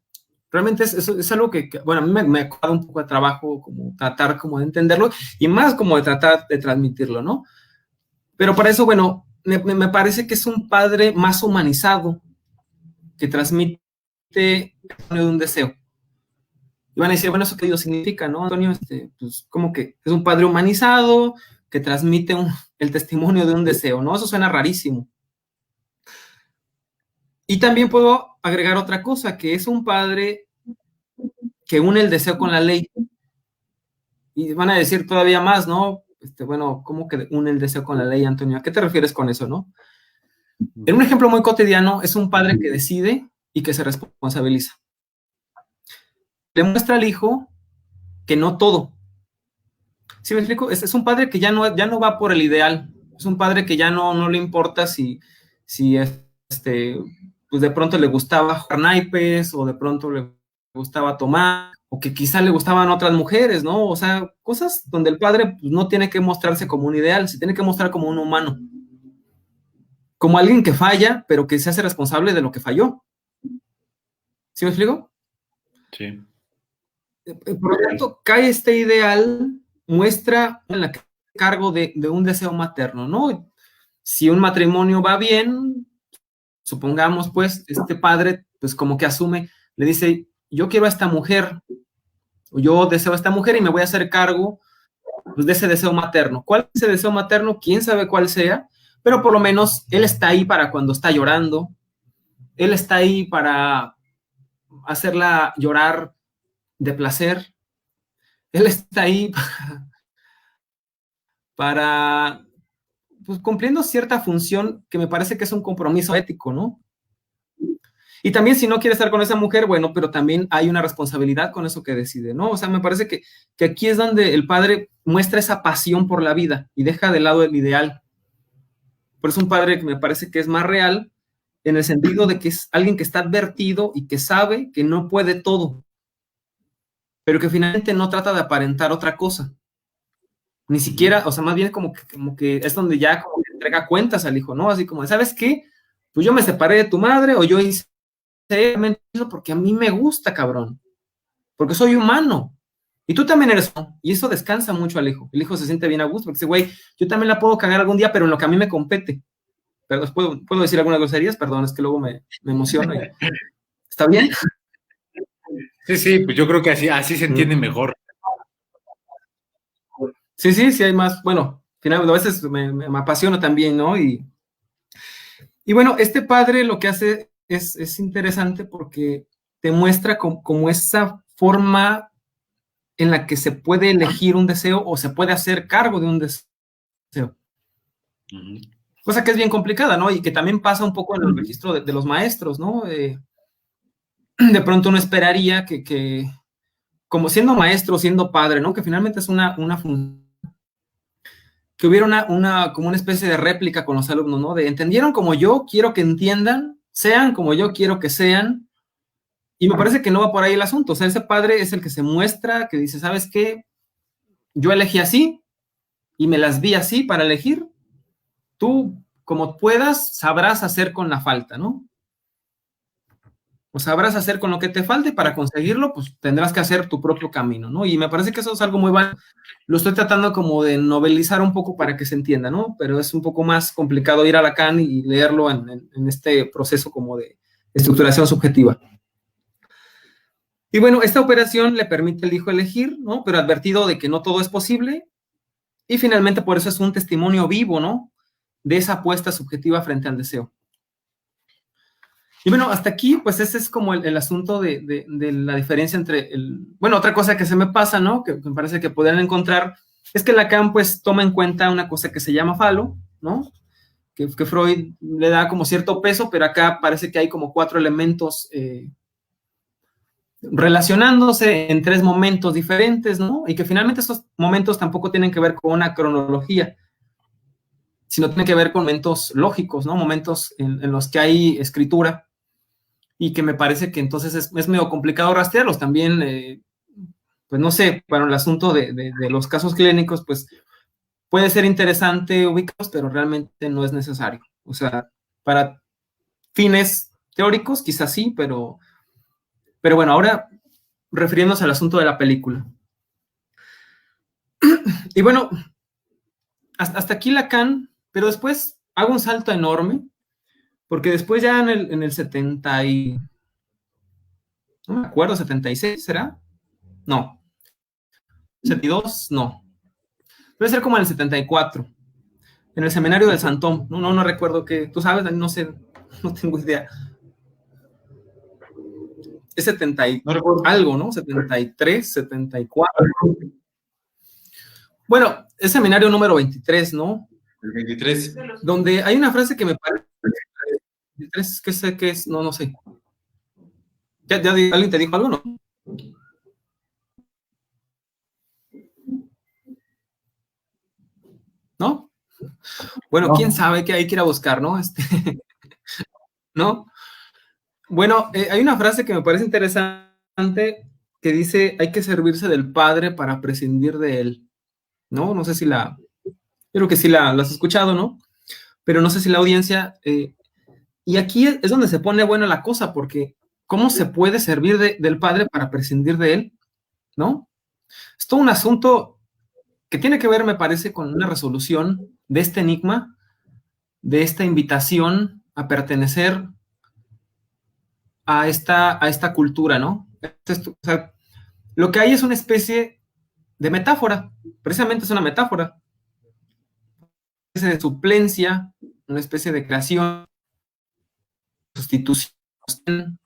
Realmente es algo bueno, a mí me ha costado un poco de trabajo como tratar como de entenderlo y más como de tratar de transmitirlo, ¿no? Pero para eso, bueno, me parece que es un padre más humanizado que transmite un deseo. Y van a decir, bueno, ¿eso qué Dios significa, no, Antonio? Pues como que es un padre humanizado que transmite el testimonio de un deseo, ¿no? Eso suena rarísimo. Y también puedo agregar otra cosa, que es un padre que une el deseo con la ley. Y van a decir todavía más, ¿no? Bueno, ¿cómo que une el deseo con la ley, Antonio? ¿A qué te refieres con eso, no? En un ejemplo muy cotidiano, es un padre que decide y que se responsabiliza. Le muestra al hijo que no todo. ¿Sí me explico? Es un padre que ya no va por el ideal. Es un padre que ya no le importa si pues de pronto le gustaba jugar naipes, o de pronto le gustaba tomar, o que quizá le gustaban otras mujeres, ¿no? O sea, cosas donde el padre pues, no tiene que mostrarse como un ideal, se tiene que mostrar como un humano. Como alguien que falla, pero que se hace responsable de lo que falló. ¿Sí me explico?
Sí.
Por lo tanto, cae este ideal, muestra en la cargo de un deseo materno, ¿no? Si un matrimonio va bien, supongamos, pues, este padre, pues, como que asume, le dice, yo quiero a esta mujer, o yo deseo a esta mujer y me voy a hacer cargo, pues, de ese deseo materno. ¿Cuál es ese deseo materno? ¿Quién sabe cuál sea? Pero por lo menos él está ahí para cuando está llorando, él está ahí para hacerla llorar de placer, él está ahí para pues, cumpliendo cierta función que me parece que es un compromiso ético, ¿no? Y también si no quiere estar con esa mujer, bueno, pero también hay una responsabilidad con eso que decide, ¿no? O sea, me parece que aquí es donde el padre muestra esa pasión por la vida y deja de lado el ideal. Por eso un padre que me parece que es más real en el sentido de que es alguien que está advertido y que sabe que no puede todo, pero que finalmente no trata de aparentar otra cosa. Ni siquiera, o sea, más bien como que es donde ya como que entrega cuentas al hijo, ¿no? Así como, ¿sabes qué? Pues yo me separé de tu madre o yo hice eso porque a mí me gusta, cabrón. Porque soy humano. Y tú también eres humano. Y eso descansa mucho al hijo. El hijo se siente bien a gusto porque dice, güey, yo también la puedo cagar algún día, pero en lo que a mí me compete. Pero ¿puedo decir algunas groserías? Perdón, es que luego me emociono. ¿Está bien?
Sí, pues yo creo que así se entiende mejor.
Sí, hay más. Bueno, finalmente a veces me apasiona también, ¿no? Y bueno, este padre lo que hace es interesante porque te muestra como esa forma en la que se puede elegir un deseo o se puede hacer cargo de un deseo. Cosa que es bien complicada, ¿no? Y que también pasa un poco en el registro de los maestros, ¿no? De pronto uno esperaría que, como siendo maestro, siendo padre, ¿no? Que finalmente es una función, que hubiera como una especie de réplica con los alumnos, ¿no? De entendieron como yo quiero que entiendan, sean como yo quiero que sean, y me parece que no va por ahí el asunto. O sea, ese padre es el que se muestra, que dice, ¿sabes qué? Yo elegí así y me las vi así para elegir. Tú, como puedas, sabrás hacer con la falta, ¿no? O sabrás hacer con lo que te falte, para conseguirlo, pues tendrás que hacer tu propio camino, ¿no? Y me parece que eso es algo muy bueno. Lo estoy tratando como de novelizar un poco para que se entienda, ¿no? Pero es un poco más complicado ir a Lacan y leerlo en este proceso como de estructuración subjetiva. Y bueno, esta operación le permite al hijo elegir, ¿no? Pero advertido de que no todo es posible. Y finalmente por eso es un testimonio vivo, ¿no? De esa apuesta subjetiva frente al deseo. Y bueno, hasta aquí, pues ese es como el asunto de la diferencia entre bueno, otra cosa que se me pasa, ¿no? Que me parece que podrían encontrar, es que Lacan, pues, toma en cuenta una cosa que se llama falo, ¿no? Que Freud le da como cierto peso, pero acá parece que hay como 4 elementos relacionándose en 3 momentos diferentes, ¿no? Y que finalmente esos momentos tampoco tienen que ver con una cronología, sino tienen que ver con momentos lógicos, ¿no? Momentos en los que hay escritura, y que me parece que entonces es medio complicado rastrearlos. También, pues no sé, para el asunto de los casos clínicos, pues puede ser interesante ubicarlos, pero realmente no es necesario. O sea, para fines teóricos quizás sí, pero bueno, ahora refiriéndonos al asunto de la película. Y bueno, hasta aquí Lacan, pero después hago un salto enorme, porque después ya en el 70 y... no me acuerdo, 76, ¿será? No. 72, no. Debe ser como en el 74, en el seminario del Santón. No recuerdo qué. ¿Tú sabes? No sé, no tengo idea. Es 70 y
No recuerdo.
algo, ¿no? 73, 74. Bueno, es seminario número 23, ¿no?
El 23.
Donde hay una frase que me parece... 23, que sé que es, no sé. ¿Ya alguien te dijo algo, no? ¿No? Bueno,
No.
quién sabe, que hay que ir a buscar, ¿no? ¿No? Bueno, hay una frase que me parece interesante que dice, hay que servirse del Padre para prescindir de él, ¿no? No sé si creo que sí la has escuchado, ¿no? Pero no sé si la audiencia, y aquí es donde se pone buena la cosa, porque ¿cómo se puede servir del Padre para prescindir de él? ¿No? Es todo un asunto que tiene que ver, me parece, con una resolución de este enigma, de esta invitación a pertenecer a esta cultura, ¿no? O sea, lo que hay es una especie de metáfora, precisamente es una metáfora, una especie de suplencia, una especie de creación, sustitución,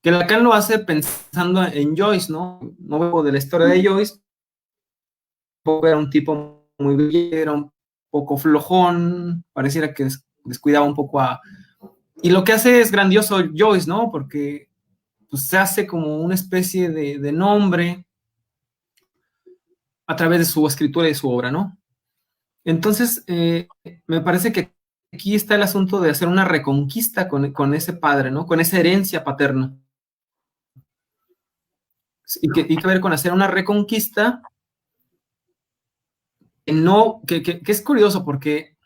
que Lacan lo hace pensando en Joyce, ¿no? No veo de la historia de Joyce, era un tipo muy brillante, era un poco flojón, pareciera que descuidaba un poco a... Y lo que hace es grandioso Joyce, ¿no? Porque pues, se hace como una especie de nombre a través de su escritura y su obra, ¿no? Entonces, me parece que aquí está el asunto de hacer una reconquista con ese padre, ¿no? Con esa herencia paterna. Y que ver con hacer una reconquista que es curioso porque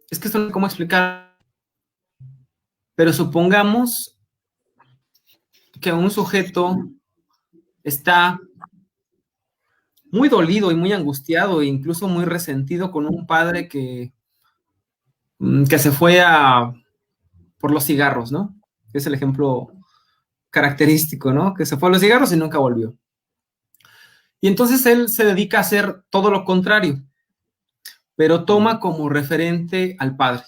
es que esto no sé cómo explicar, pero supongamos que un sujeto está muy dolido y muy angustiado e incluso muy resentido con un padre que se fue por los cigarros, ¿no? Es el ejemplo característico, ¿no? Que se fue a los cigarros y nunca volvió. Y entonces él se dedica a hacer todo lo contrario, pero toma como referente al padre.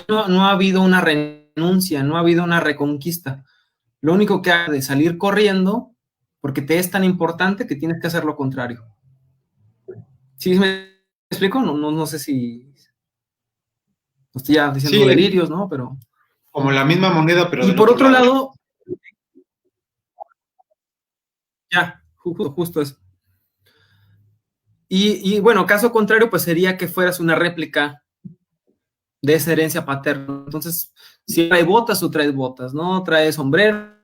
No ha habido una renuncia, no ha habido una reconquista. Lo único que ha de salir corriendo, porque te es tan importante que tienes que hacer lo contrario. ¿Sí me explico? No sé si estoy ya diciendo
Sí,
delirios, ¿no? Pero...
como la misma moneda, pero
Y
del
por otro
lado.
lado, ya, justo eso. Y bueno, caso contrario, pues sería que fueras una réplica de esa herencia paterna. Entonces, si trae botas, tú traes botas, ¿no? Trae sombrero,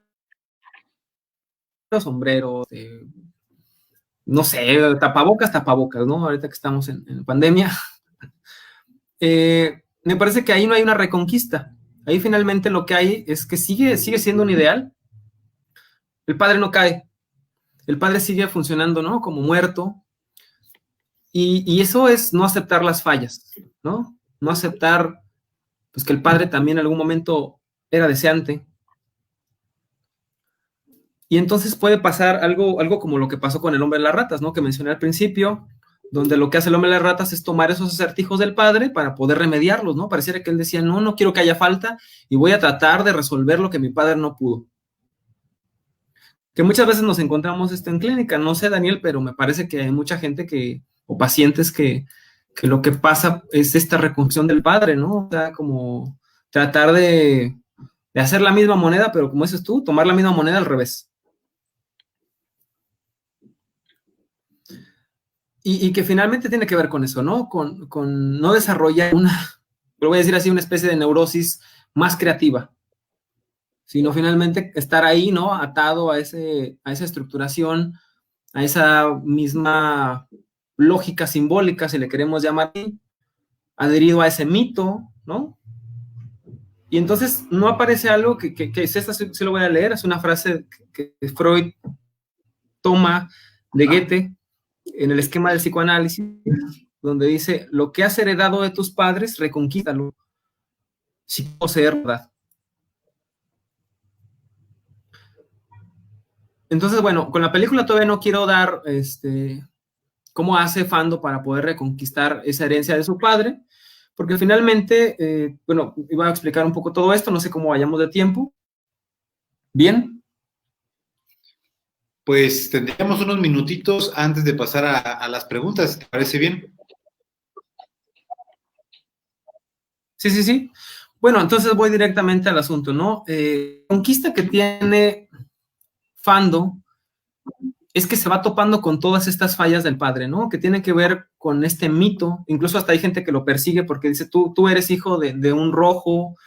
no sé, tapabocas, ¿no? Ahorita que estamos en pandemia. Me parece que ahí no hay una reconquista. Ahí finalmente lo que hay es que sigue siendo un ideal. El padre no cae. El padre sigue funcionando, ¿no? Como muerto. Y eso es no aceptar las fallas, ¿no? No aceptar, pues, que el padre también en algún momento era deseante. Y entonces puede pasar algo como lo que pasó con el hombre de las ratas, ¿no? Que mencioné al principio, donde lo que hace el hombre de las ratas es tomar esos acertijos del padre para poder remediarlos, ¿no? Pareciera que él decía, no quiero que haya falta y voy a tratar de resolver lo que mi padre no pudo. Que muchas veces nos encontramos esto en clínica, no sé, Daniel, pero me parece que hay mucha gente o pacientes que lo que pasa es esta reconstrucción del padre, ¿no? O sea, como tratar de hacer la misma moneda, pero como dices tú, tomar la misma moneda al revés. Y que finalmente tiene que ver con eso, ¿no? Con no desarrollar lo voy a decir así, una especie de neurosis más creativa, sino finalmente estar ahí, ¿no? Atado a esa estructuración, a esa misma lógica simbólica, si le queremos llamar así, adherido a ese mito, ¿no? Y entonces no aparece algo que es esta, sí lo voy a leer, es una frase que Freud toma de Goethe en el esquema del psicoanálisis, donde dice, lo que has heredado de tus padres, reconquístalo, si poseer verdad. Entonces, bueno, con la película todavía no quiero dar cómo hace Fando para poder reconquistar esa herencia de su padre, porque finalmente, bueno, iba a explicar un poco todo esto, no sé cómo vayamos de tiempo, Bien.
Pues tendríamos unos minutitos antes de pasar a las preguntas, ¿te parece bien?
Sí. Bueno, entonces voy directamente al asunto, ¿no? Conquista que tiene Fando es que se va topando con todas estas fallas del padre, ¿no? Que tiene que ver con este mito, incluso hasta hay gente que lo persigue porque dice, tú eres hijo de un rojo,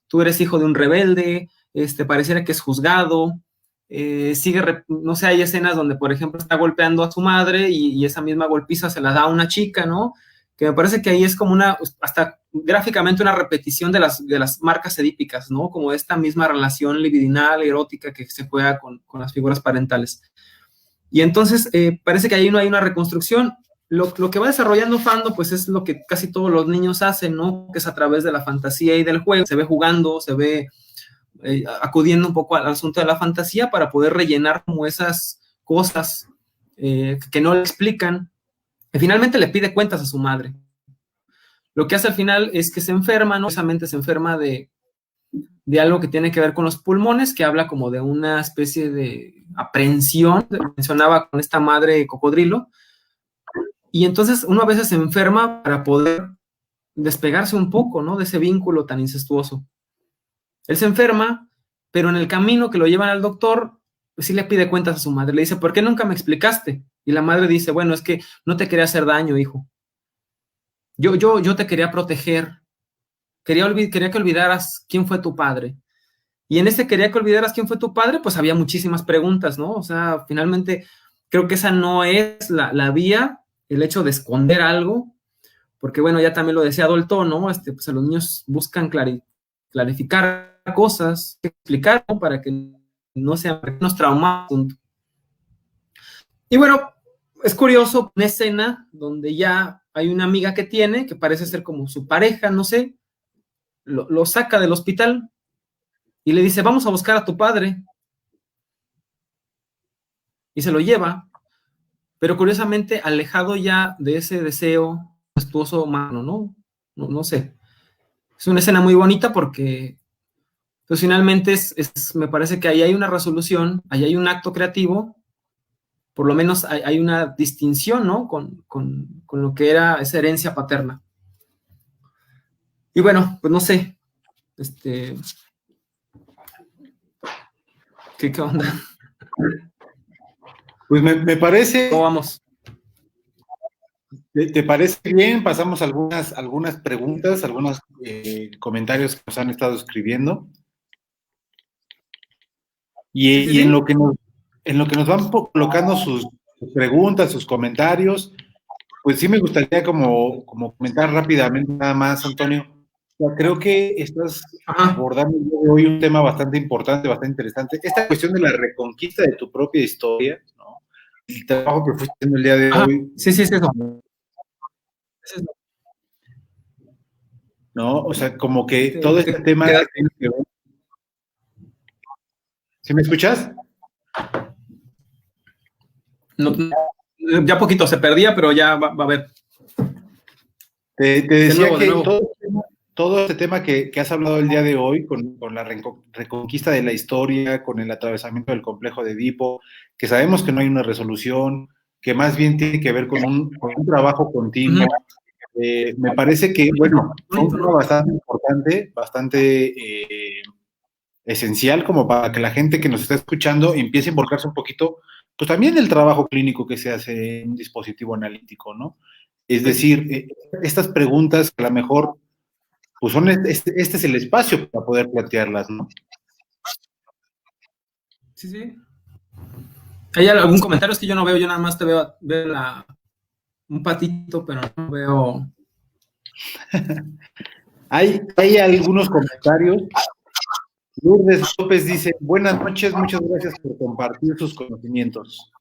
tú eres hijo de un rebelde, pareciera que es juzgado, no sé, hay escenas donde, por ejemplo, está golpeando a su madre y esa misma golpiza se la da a una chica, ¿no? Que me parece que ahí es como hasta gráficamente una repetición de las marcas edípicas, ¿no? Como esta misma relación libidinal, erótica que se juega con las figuras parentales. Y entonces parece que ahí no hay una reconstrucción. Lo que va desarrollando Fando, pues es lo que casi todos los niños hacen, ¿no? Que es a través de la fantasía y del juego. Se ve jugando, se ve acudiendo un poco al asunto de la fantasía para poder rellenar como esas cosas que no le explican. Y finalmente le pide cuentas a su madre. Lo que hace al final es que se enferma, ¿no? Precisamente se enferma de algo que tiene que ver con los pulmones, que habla como de una especie de aprensión, mencionaba con esta madre cocodrilo, y entonces uno a veces se enferma para poder despegarse un poco, ¿no? De ese vínculo tan incestuoso. Él se enferma, pero en el camino que lo llevan al doctor, pues sí le pide cuentas a su madre, le dice, ¿por qué nunca me explicaste? Y la madre dice, bueno, es que no te quería hacer daño, hijo. Yo te quería proteger, quería que olvidaras quién fue tu padre. Y en ese quería que olvidaras quién fue tu padre, pues había muchísimas preguntas, ¿no? O sea, finalmente creo que esa no es la vía, el hecho de esconder algo, porque bueno, ya también lo decía Dolto, ¿no? Pues los niños buscan clarificar cosas, explicar, ¿no? Para que no sean menos traumados. Y bueno, es curioso una escena donde ya hay una amiga que tiene, que parece ser como su pareja, no sé, lo saca del hospital y le dice, vamos a buscar a tu padre. Y se lo lleva, pero curiosamente alejado ya de ese deseo majestuoso humano, ¿no? No sé. Es una escena muy bonita porque pues finalmente me parece que ahí hay una resolución, ahí hay un acto creativo, por lo menos hay una distinción, ¿no? Con lo que era esa herencia paterna. Y bueno, pues no sé, ¿qué onda?
Pues me parece,
¿Cómo vamos?
¿te parece bien? Pasamos algunas preguntas, algunos comentarios que nos han estado escribiendo. Y
Sí.
en lo que nos van colocando sus preguntas, sus comentarios, pues sí me gustaría como comentar rápidamente nada más, Antonio. O sea, creo que estás
Ajá.
abordando hoy un tema bastante importante, bastante interesante. Esta cuestión de la reconquista de tu propia historia, ¿no? El trabajo que fuiste haciendo el día de
Ajá.
hoy,
Sí, eso.
¿no? O sea, como que todo este tema que tiene que ver. ¿Sí me escuchas?
No, ya poquito se perdía, pero ya va a ver.
Te decía
De
que
nuevo.
todo este tema que has hablado el día de hoy, con la reconquista de la historia, con el atravesamiento del complejo de Edipo, que sabemos que no hay una resolución, que más bien tiene que ver con un trabajo continuo. Me parece que, bueno, fue un tema bastante importante, bastante esencial como para que la gente que nos está escuchando empiece a involucrarse un poquito, pues también el trabajo clínico que se hace en un dispositivo analítico, ¿no? Es decir, estas preguntas que a lo mejor, pues son, este es el espacio para poder plantearlas, ¿no?
Sí. ¿Hay algún comentario? Es que yo no veo, yo nada más te veo un patito, pero no veo.
Hay algunos comentarios. Lourdes López dice, buenas noches, muchas gracias por compartir sus conocimientos.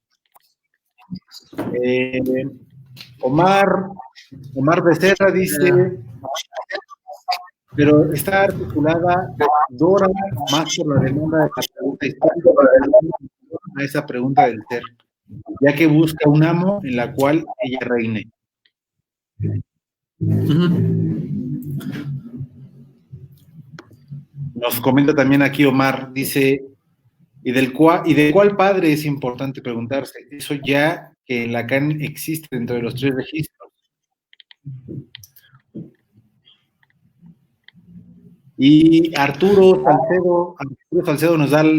Omar Becerra dice, pero está articulada Dora más por la demanda de la pregunta histórica a esa pregunta del ser, ya que busca un amo en la cual ella reine. Nos comenta también aquí Omar, dice, ¿Y de cuál padre es importante preguntarse? Eso ya que en Lacan existe dentro de los 3 registros. Y Arturo Salcedo nos da
la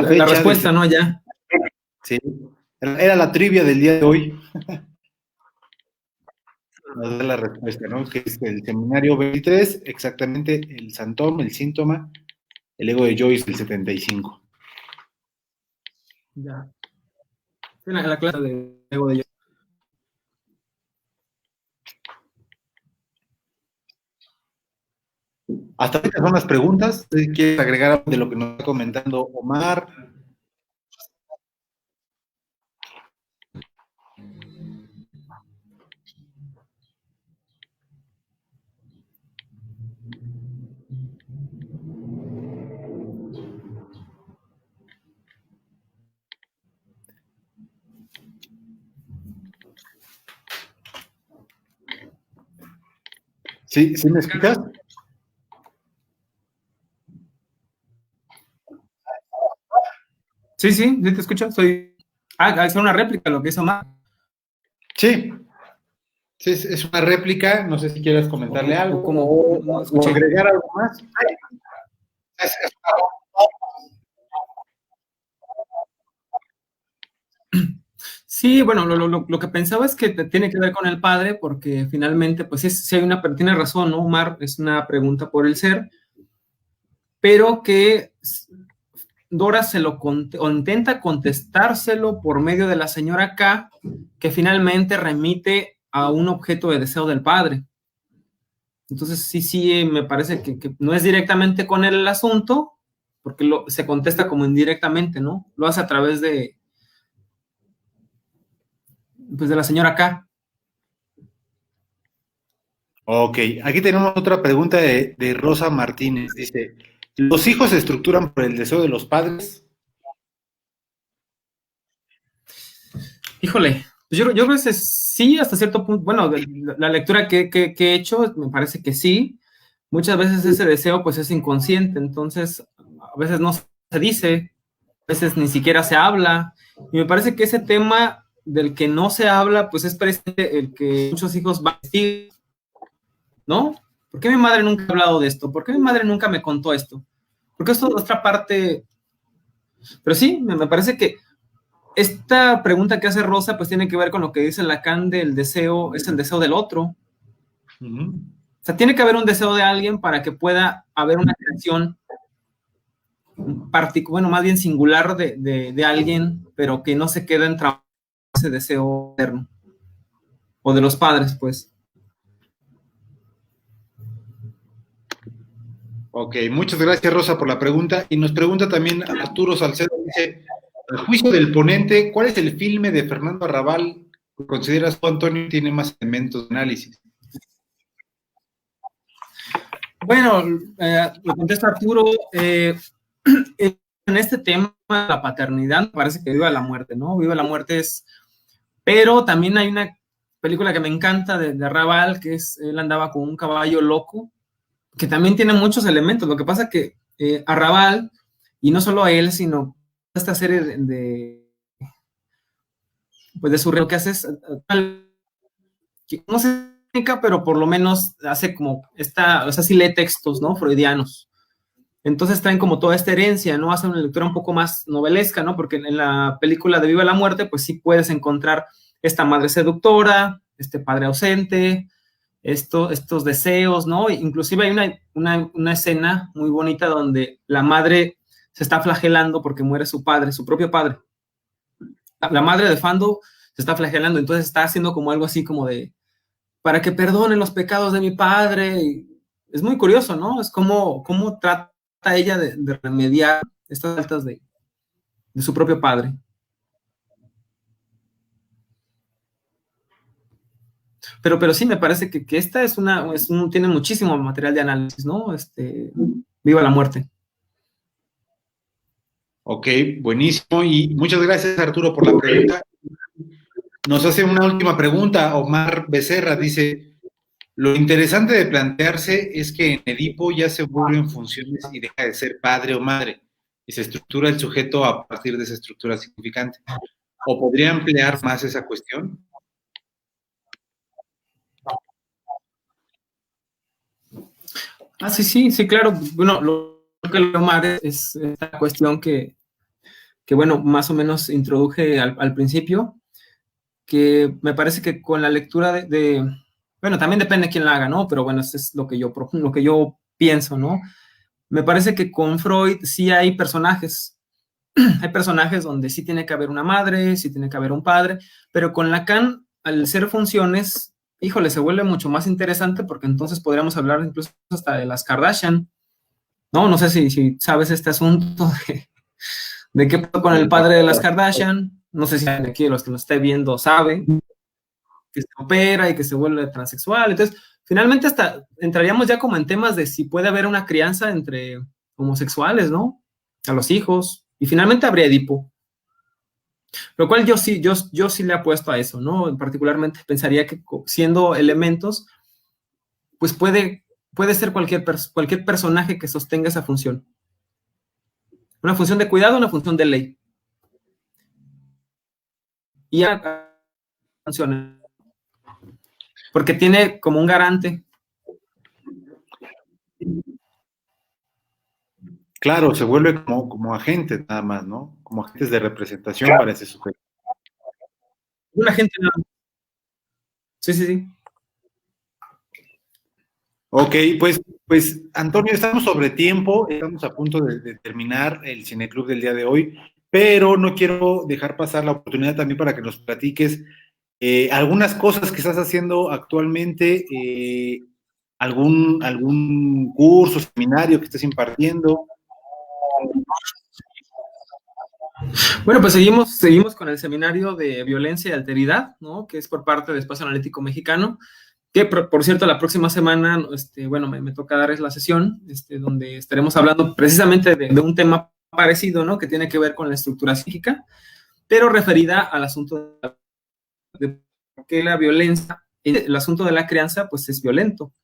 fecha.
La respuesta, ¿no? Ya.
Sí, era la trivia del día de hoy. Nos da la respuesta, ¿no? Que es el seminario 23, exactamente el Santón, el síntoma, el ego de Joyce, el 75.
Ya. La clase de ego de Joyce.
Hasta ahorita son las preguntas. ¿Quieres agregar algo de lo que nos está comentando Omar? ¿Sí me escuchas?
Sí, te escucho. Es una réplica lo que hizo Omar.
Sí, es una réplica. No sé si quieres comentarle algo
o
agregar algo más.
Sí, bueno, lo que pensaba es que tiene que ver con el padre, porque finalmente, pues sí hay tiene razón, ¿no? Omar, es una pregunta por el ser, pero que Dora o intenta contestárselo por medio de la señora K, que finalmente remite a un objeto de deseo del padre. Entonces, sí, me parece que no es directamente con él el asunto, porque se contesta como indirectamente, ¿no? Lo hace a través de la señora K.
Ok, aquí tenemos otra pregunta de Rosa Martínez. Dice, ¿los hijos se estructuran por el deseo de los padres?
Híjole, pues yo creo que sí, hasta cierto punto. Bueno, la lectura que he hecho, me parece que sí. Muchas veces ese deseo pues es inconsciente, entonces a veces no se dice, a veces ni siquiera se habla. Y me parece que ese tema del que no se habla, pues es presente el que muchos hijos van a decir, ¿no? ¿Por qué mi madre nunca ha hablado de esto? ¿Por qué mi madre nunca me contó esto? Porque esto es otra parte. Pero sí, me parece que esta pregunta que hace Rosa, pues tiene que ver con lo que dice Lacan del deseo, es el deseo del otro. O sea, tiene que haber un deseo de alguien para que pueda haber una creación más bien singular de alguien, pero que no se queda en ese deseo eterno. O de los padres, pues.
Ok, muchas gracias Rosa por la pregunta. Y nos pregunta también Arturo Salcedo, dice, al juicio del ponente, ¿cuál es el filme de Fernando Arrabal que consideras tú, Antonio, tiene más elementos de análisis?
Bueno, lo contesta Arturo, en este tema, la paternidad, me parece que Viva la Muerte, ¿no? Viva la Muerte pero también hay una película que me encanta de Arrabal, que es Él andaba con un caballo loco, que también tiene muchos elementos. Lo que pasa que Arrabal, y no solo a él, sino esta serie de su que hace no sé, pero por lo menos hace como o sea, sí lee textos, ¿no? Freudianos. Entonces traen como toda esta herencia, ¿no? Hace una lectura un poco más novelesca, ¿no? Porque en la película de Viva la Muerte, pues sí puedes encontrar esta madre seductora, este padre ausente, estos deseos, ¿no? Inclusive hay una escena muy bonita donde la madre se está flagelando porque muere su padre, su propio padre. La madre de Fando se está flagelando, entonces está haciendo como algo así como de, para que perdonen los pecados de mi padre. Y es muy curioso, ¿no? Es como trata ella de remediar estas faltas de su propio padre. Pero sí me parece que esta tiene muchísimo material de análisis, ¿no? Viva la Muerte.
Ok, buenísimo. Y muchas gracias, Arturo, por la pregunta. Nos hace una última pregunta. Omar Becerra dice, Lo interesante de plantearse es que en Edipo ya se vuelven funciones y deja de ser padre o madre, y se estructura el sujeto a partir de esa estructura significante. ¿O podría ampliar más esa cuestión?
Sí, claro. Bueno, lo que leo más es esta cuestión que, bueno, más o menos introduje al principio, que me parece que con la lectura bueno, también depende de quién la haga, ¿no? Pero bueno, eso es lo que yo pienso, ¿no? Me parece que con Freud sí hay personajes. Hay personajes donde sí tiene que haber una madre, sí tiene que haber un padre, pero con Lacan, al ser funciones, híjole, se vuelve mucho más interesante porque entonces podríamos hablar incluso hasta de las Kardashian, ¿no? No sé si sabes este asunto de qué pasó con el padre de las Kardashian. No sé si aquí de los que nos esté viendo sabe que se opera y que se vuelve transexual. Entonces, finalmente hasta entraríamos ya como en temas de si puede haber una crianza entre homosexuales, ¿no? A los hijos. Y finalmente habría Edipo. Lo cual yo sí le apuesto a eso, ¿no? Particularmente pensaría que siendo elementos, pues puede ser cualquier personaje que sostenga esa función. Una función de cuidado, una función de ley. Y ya funciona. Porque tiene como un garante.
Claro, se vuelve como agente nada más, ¿no? Como agentes de representación para ese sujeto.
Una gente. Sí.
Ok, pues Antonio, estamos sobre tiempo, estamos a punto de terminar el Cineclub del día de hoy, pero no quiero dejar pasar la oportunidad también para que nos platiques algunas cosas que estás haciendo actualmente, algún curso, seminario que estés impartiendo.
Bueno, pues seguimos con el seminario de violencia y alteridad, ¿no? Que es por parte del Espacio Analítico Mexicano, que por cierto la próxima semana, bueno, me toca dar la sesión, donde estaremos hablando precisamente de un tema parecido, ¿no? Que tiene que ver con la estructura psíquica, pero referida al asunto de que la violencia, el asunto de la crianza, pues es violento.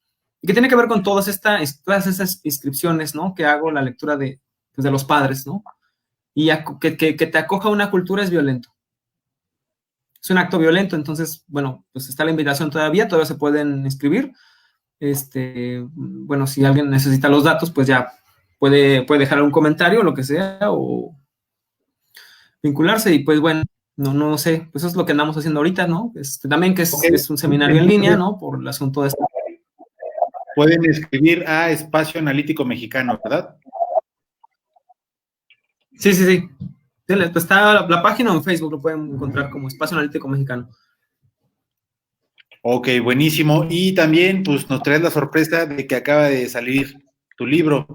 Y que tiene que ver con todas esas inscripciones, ¿no? Que hago la lectura pues, de los padres, ¿no? Y que te acoja una cultura es violento. Es un acto violento, entonces, bueno, pues está la invitación todavía se pueden inscribir. Bueno, si alguien necesita los datos, pues ya puede dejar un comentario, lo que sea, o vincularse, y pues bueno, no sé, pues eso es lo que andamos haciendo ahorita, ¿no? También que
Ok,
es un seminario en línea, ¿no? Por el asunto de esto.
pueden escribir a Espacio Analítico Mexicano, ¿verdad?
Sí. Está la página en Facebook, lo pueden encontrar como Espacio Analítico Mexicano.
Ok, buenísimo. Y también, pues, nos traes la sorpresa de que acaba de salir tu libro.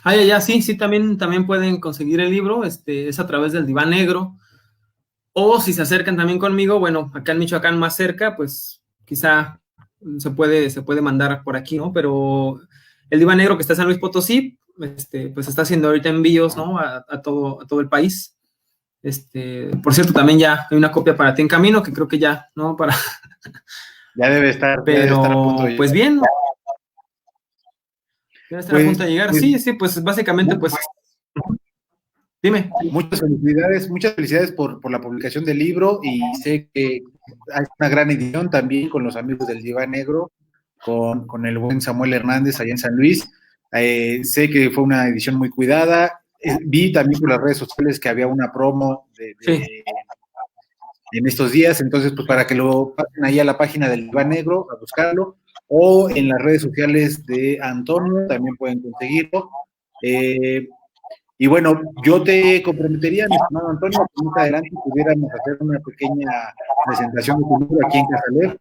Ya, sí, también pueden conseguir el libro, es a través del Diván Negro, o si se acercan también conmigo, bueno, acá en Michoacán más cerca, pues quizá se puede mandar por aquí, ¿no? Pero el Diván Negro que está en San Luis Potosí, pues está haciendo ahorita envíos, ¿no? A todo el país. Por cierto, también ya hay una copia para ti en camino, que creo que ya, ¿no?
Ya debe estar a punto
Pero,
de
pues
llegar.
bien, debe estar a
Pues,
punto de llegar.
pues
Sí, pues básicamente, pues, dime.
muchas felicidades por la publicación del libro y sé que hay una gran edición también con los amigos del Diván Negro, con el buen Samuel Hernández allá en San Luis. Sé que fue una edición muy cuidada. Vi también por las redes sociales que había una promo
Sí.
en estos días, entonces pues para que lo pasen ahí a la página del Diván Negro a buscarlo o en las redes sociales de Antonio también pueden conseguirlo. Y bueno, yo te comprometería, mi estimado Antonio, que más adelante pudiéramos hacer una pequeña presentación de tu libro aquí en Casaler.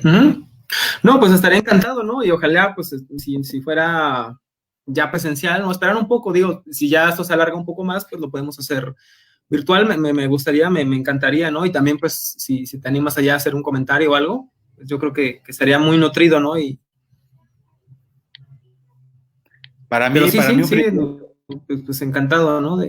Ujú. No, pues estaría encantado, ¿no? Y ojalá, pues, si fuera ya presencial, no, esperar un poco, digo, si ya esto se alarga un poco más, pues lo podemos hacer virtual, me gustaría, me encantaría, ¿no? Y también, pues, si te animas allá a hacer un comentario o algo, pues yo creo que estaría muy nutrido, ¿no? Pero sí,
Para mí
sí,
un
sí,
privilegio.
pues encantado, ¿no?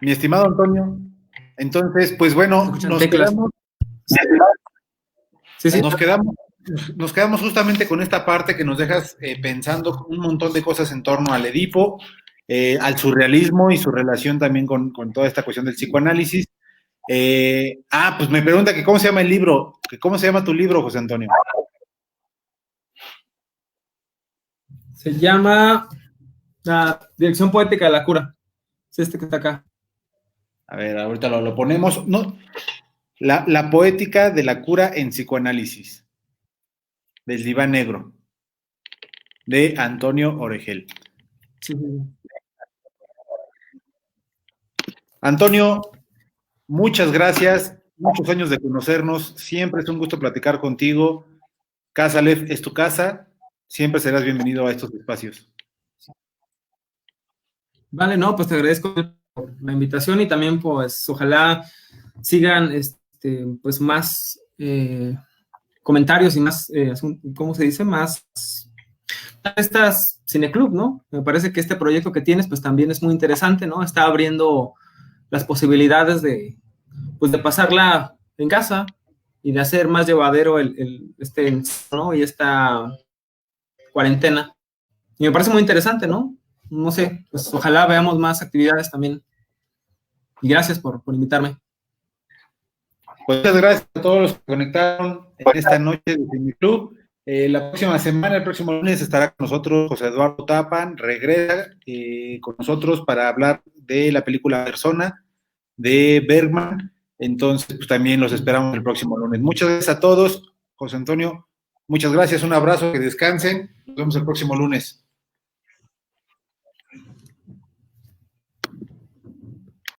Mi estimado Antonio, entonces, pues bueno, nos quedamos,
sí.
nos quedamos justamente con esta parte que nos dejas pensando un montón de cosas en torno al Edipo, al surrealismo y su relación también con toda esta cuestión del psicoanálisis. Pues me pregunta que cómo se llama el libro, que cómo se llama tu libro, José Antonio.
Se llama La Dirección Poética de la Cura. Es este que está acá.
A ver, ahorita lo ponemos. No, la poética de la cura en psicoanálisis, del diván negro, de Antonio Oregel.
Sí.
Antonio, muchas gracias, muchos años de conocernos, siempre es un gusto platicar contigo. Casa Aleph es tu casa, siempre serás bienvenido a estos espacios.
Vale, no, pues te agradezco por la invitación y también pues ojalá sigan pues más comentarios y más, ¿cómo se dice? Más estas Cineclub, ¿no? Me parece que este proyecto que tienes pues también es muy interesante, ¿no? Está abriendo las posibilidades de pasarla en casa y de hacer más llevadero ¿no? Y esta cuarentena. Y me parece muy interesante, ¿no? No sé, pues ojalá veamos más actividades también. Y gracias por invitarme.
Pues muchas gracias a todos los que conectaron en esta noche de Cineclub. La próxima semana, el próximo lunes, estará con nosotros José Eduardo Tapan, regresa con nosotros para hablar de la película Persona de Bergman. Entonces, pues también los esperamos el próximo lunes. Muchas gracias a todos. José Antonio, muchas gracias, un abrazo, que descansen. Nos vemos el próximo lunes.